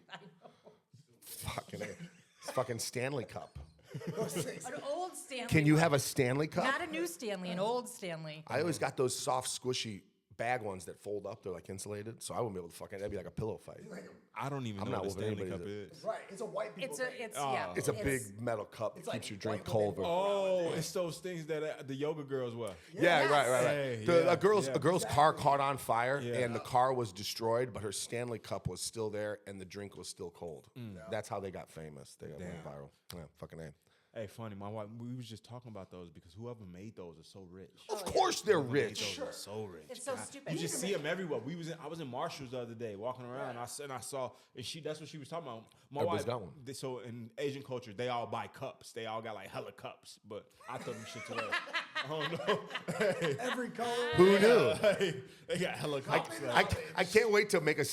A: Fucking A. It's fucking Stanley Cup.
C: An old Stanley.
A: Can you have a Stanley Cup?
C: Not a new Stanley, an old Stanley.
A: I always got those soft, squishy bag ones that fold up. They're like insulated, so I wouldn't be able to fucking. That'd be like a pillow fight.
F: I don't even
A: I'm
F: know
A: not
F: what a
A: whooping
F: Stanley Cup
A: anybody's
F: is.
B: right, it's a white people thing.
A: It's a big metal cup that
B: like
A: keeps your drink
B: white
A: cold.
B: women-
F: Oh, it's those things that the yoga girls wear.
A: Yeah,
C: Yes.
A: right.
F: Hey,
A: A girl's car caught on fire,
F: Yeah.
A: and the car was destroyed, but her Stanley Cup was still there, and the drink was still cold. That's how they got famous. They got went viral. Yeah, fucking A.
F: Hey, funny, my wife, we was just talking about those because whoever made those are so rich.
A: Of course they're
F: Whoever made
A: rich.
F: those are so rich.
C: It's so
F: God.
C: stupid.
F: You just see them everywhere. I was in Marshall's the other day walking around, and I saw, and that's what she was talking about. My
A: Everybody's
F: wife,
A: got one.
F: so in Asian culture, they all buy cups. They all got like hella cups, but I thought them shit away. I don't know.
B: Every color.
A: Who knew?
F: They got hella cups.
A: I can't wait to make a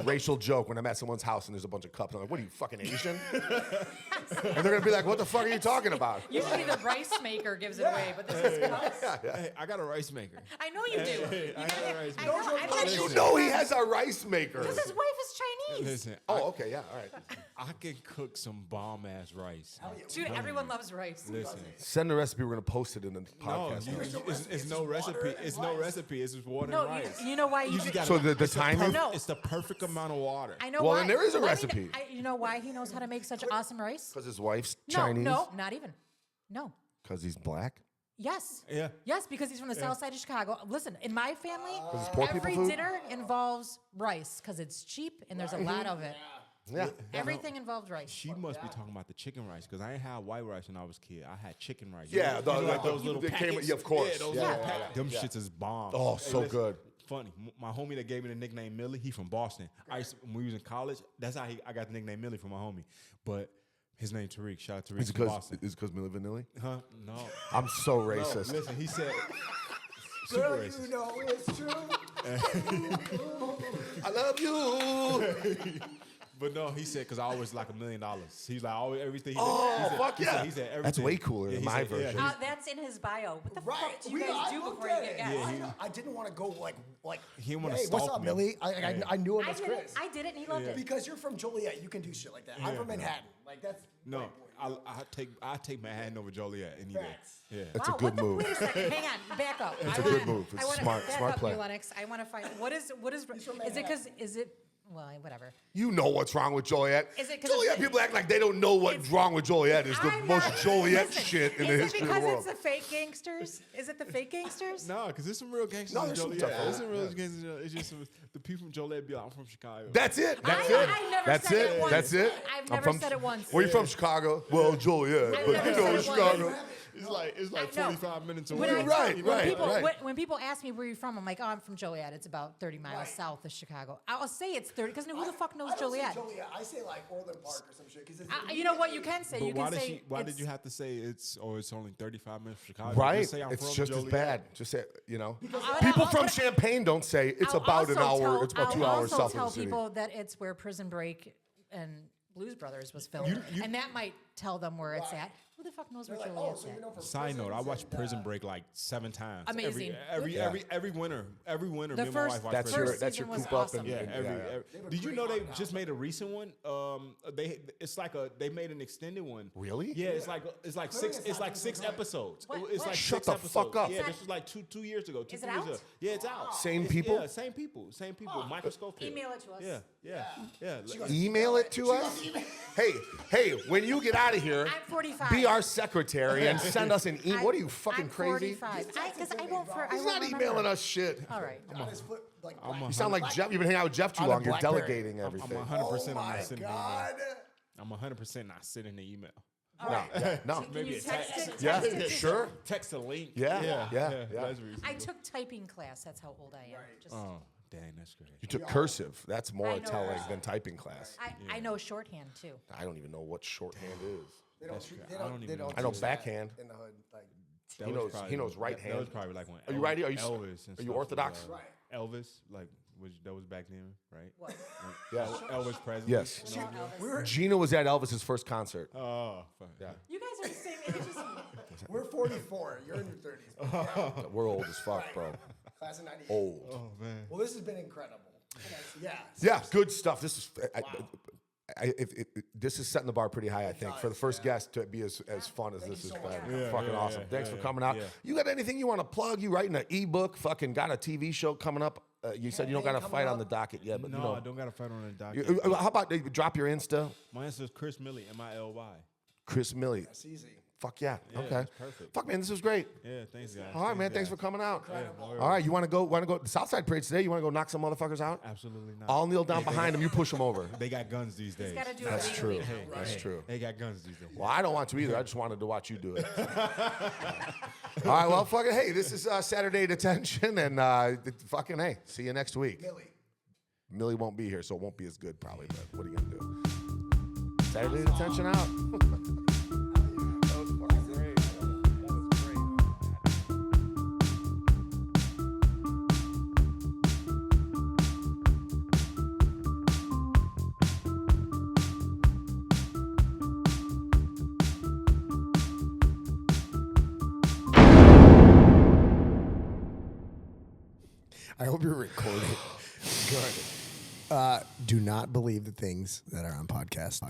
A: racial joke when I'm at someone's house and there's a bunch of cups. I'm like, what are you, fucking Asian? And they're gonna be like, what the fuck are you talking about?
C: Usually the rice maker gives it away, but this is cups.
F: Hey, I got a rice maker.
C: I know you do.
F: Hey, I got a rice
C: I
F: maker.
C: know. I
A: How
C: bet
A: do
C: you
A: you know he has a rice maker?
C: Because his wife is Chinese.
F: Listen,
A: Oh, okay, yeah, all right.
F: I can cook some bomb ass rice.
C: Dude, everyone loves rice.
F: Listen,
A: Send the recipe. We're gonna post it in the
F: no,
A: podcast.
F: it's no recipe. It's no recipe. It's just water
C: No,
F: and rice.
C: you know why you
F: just
C: did-
F: gotta-
A: So the
F: it's
A: timing?
C: No.
F: It's the perfect amount of water.
C: I know
A: Well,
C: why.
A: then there is a
C: Let me
A: recipe.
C: you know why he knows how to make such awesome rice?
A: Because his wife's
C: No,
A: Chinese.
C: no, not even. No.
A: Because he's black.
C: Yes.
F: Yeah.
C: Yes, because he's from the south side of Chicago. Listen, in my family,
A: it's poor people
C: every
A: food?
C: dinner involves rice because it's cheap and there's a lot of it.
A: Yeah.
C: Everything involves rice.
F: She must be talking about the chicken rice because I ain't had white rice when I was a kid. I had chicken rice.
A: Yeah,
F: You know, like
A: the-
F: those little
A: they came-
F: packets.
A: yeah, of course.
F: Yeah, those
A: Yeah,
F: little
A: yeah,
F: packets. Them shits is bomb.
A: Oh, so
F: listen,
A: good.
F: Funny, my homie that gave me the nickname MILY, he from Boston. When we was in college, that's how I got the nickname MILY from my homie. But his name Tariq. Shout out to Tariq
A: Is it
F: from Boston.
A: because Milli Vanilli?
F: Huh? No.
A: I'm so
F: No,
A: racist.
F: listen, he said super
B: Girl,
F: racist.
B: you know it's true.
A: I love you.
F: But no, he said, because I always like $1 million. He's like, always, everything.
A: Fuck yeah.
F: He said everything.
A: That's way cooler than my version.
C: That's in his bio. What the
B: Right.
C: fuck do you guys do before you get guests?
B: I didn't want to go like.
F: He didn't wanna
B: hey, what's
F: stalk
B: up,
F: me.
B: Millie? I knew him as Chris.
C: I did it, and he loved it.
B: Because you're from Joliet, you can do shit like that. I'm from Manhattan. Like that's
F: No, I take Manhattan over Joliet any day.
B: Facts.
F: Yeah.
A: That's a good move.
C: Wait a second. Hang on. Back up.
A: It's a good move. It's smart play.
C: Lennox. I want to find what is is it because well, whatever.
A: You know what's wrong with Joliet.
C: Is it 'cause
A: Joliet
C: it's-
A: people act like they don't know what's wrong with Joliet. It's the
C: I'm
A: most
C: not-
A: Joliet
C: listen,
A: shit in the history of the
C: Is it
A: world.
C: because it's the fake gangsters? Is it the fake gangsters?
F: No, because there's some real gangsters
A: No,
F: in
A: there's some
F: Joliet.
A: tough
F: There's some real
A: ones.
F: gangsters in Joliet. It's just the people from Joliet be like, I'm from Chicago.
A: That's it. That's
C: I
A: it.
C: never
A: That's
C: said
A: it.
C: it once.
A: That's it.
C: I've
A: I'm
C: never
A: from-
C: said it once.
A: Where you from? Chicago? Well, Joliet,
C: I've
A: but
C: never
A: you
C: said
A: know
C: it once.
A: Chicago.
F: It's like
C: No.
F: 45 minutes
C: When
F: away.
C: When people ask me where you're from, I'm like, oh, I'm from Joliet. It's about 30 miles south of Chicago. I'll say it's 30 because who the fuck knows Joliet?
B: I say like Orland Park or some shit.
C: You know what? You can say.
F: But
C: You can say.
F: why did
C: it's-
F: you have to say it's only 35 minutes from Chicago?
A: Right.
F: Just say I'm
A: It's
F: from
A: just as
F: Joliet.
A: bad. Just say, you know.
C: I'll-
A: People
C: I'll-
A: from
C: but-
A: Champaign don't say it's
C: I'll
A: about an
C: also
A: hour.
C: tell-
A: It's about 2
C: I'll
A: hours
C: also
A: south
C: tell
A: of the city.
C: people that it's where Prison Break and Blues Brothers was filmed, and that might tell them where it's at. Who the fuck knows where Joliet's at?
F: Side note, I watched Prison Break like 7 times.
C: Amazing.
F: Every winter. Every winter,
C: The
F: me and my wife
C: first-
F: watch
A: That's
F: Prison
A: your
C: First
A: that's your
C: season was
A: coop up
C: awesome.
A: and
F: Yeah,
A: yeah.
F: Did you know they just made a recent one? They made an extended one.
A: Really?
F: Yeah, it's like six episodes.
C: What?
F: It's like
A: Shut
F: 6
A: the
F: episodes.
A: fuck up.
F: Yeah, this was like two years ago.
C: Is
F: 2
C: it
F: years
C: out?
F: ago. Yeah, it's out.
A: Same people?
F: Yeah, same people. Michael Scofield.
C: Email it to us.
F: Yeah.
A: Email it to us. Hey, when you get out of here,
C: I'm 45.
A: be our secretary and send us an email. What are you fucking
C: I'm
A: crazy?
C: 45. Because I won't. I
A: He's
C: won't
A: not
C: remember.
A: emailing us shit.
C: All right.
A: You sound like Jeff. You've been hanging out with Jeff too
B: On a
A: long. You're
B: BlackBerry.
A: delegating
F: I'm
A: everything.
F: 100% not sending the email.
B: God.
F: I'm 100% not sending the email.
A: No.
C: Can you text it?
A: Yeah,
C: Text it?
A: sure.
F: Text a link.
A: Yeah.
F: That's reasonable.
C: I took typing class. That's how old I am. Just,
F: Oh, dang, that's great.
A: You took cursive. That's more
C: I know
A: telling
C: that.
A: than typing class.
C: I know shorthand too.
A: I don't even know what shorthand is.
B: They
F: even know.
B: don't
A: I know
B: teach that
A: backhand.
B: in the hood. Like,
F: That
A: He
F: was
A: knows-
F: probably
A: he knows
F: when-
A: right
F: that-
A: hand.
F: That was probably like when
A: Are you righty? Are you
F: Elvis and
A: are you
F: stuff
A: Orthodox?
F: was, Elvis, like, that was back then, right?
C: What?
A: Yeah.
F: Elvis Presley.
A: Yes.
F: you know?
A: Gina was at Elvis's first concert.
F: Oh, fuck.
A: Yeah.
C: You guys are the same age as me.
B: we're 44. You're in your 30s.
A: We're old as fuck, bro.
B: Class of 98.
A: Old.
F: Oh, man.
B: Well, this has been incredible. Yeah.
A: Yeah, good stuff. This is this is setting the bar pretty high, I think, for the first guest to be as fun as this has been. Fucking awesome. Thanks for coming out.
F: yeah.
A: You got anything you want to plug? You writing an ebook? Fucking got a TV show coming up? You said you don't got a fight on the docket yet, but
F: No,
A: you know.
F: I don't got to fight on the docket.
A: How about drop your Insta?
F: My answer is Chris MILY, MILY.
A: Chris MILY.
B: It's easy.
A: Fuck yeah.
F: Yeah,
A: Okay.
F: that's perfect.
A: Fuck man, this was great.
F: Yeah, thanks, guys.
A: All right, man. Thanks
F: guys.
A: for coming out.
F: no
A: All right, you want to go? The Southside Parade's today. You want to go knock some motherfuckers out?
F: Absolutely not.
A: I'll kneel down behind them. You push them over.
F: They got guns these days.
C: Got to do
A: That's
C: it
A: true.
C: legally now.
A: That's true.
F: They got guns these days.
A: Well, I don't want to either. I just wanted to watch you do it. All right, well, fucking, hey, this is Saturday Detention, and fucking, hey, see you next week. Millie won't be here, so it won't be as good probably, but what are you going to do? Saturday Detention out. That was fucking great. That was great.
B: I hope you're recording. Good. Do not believe the things that are on podcasts.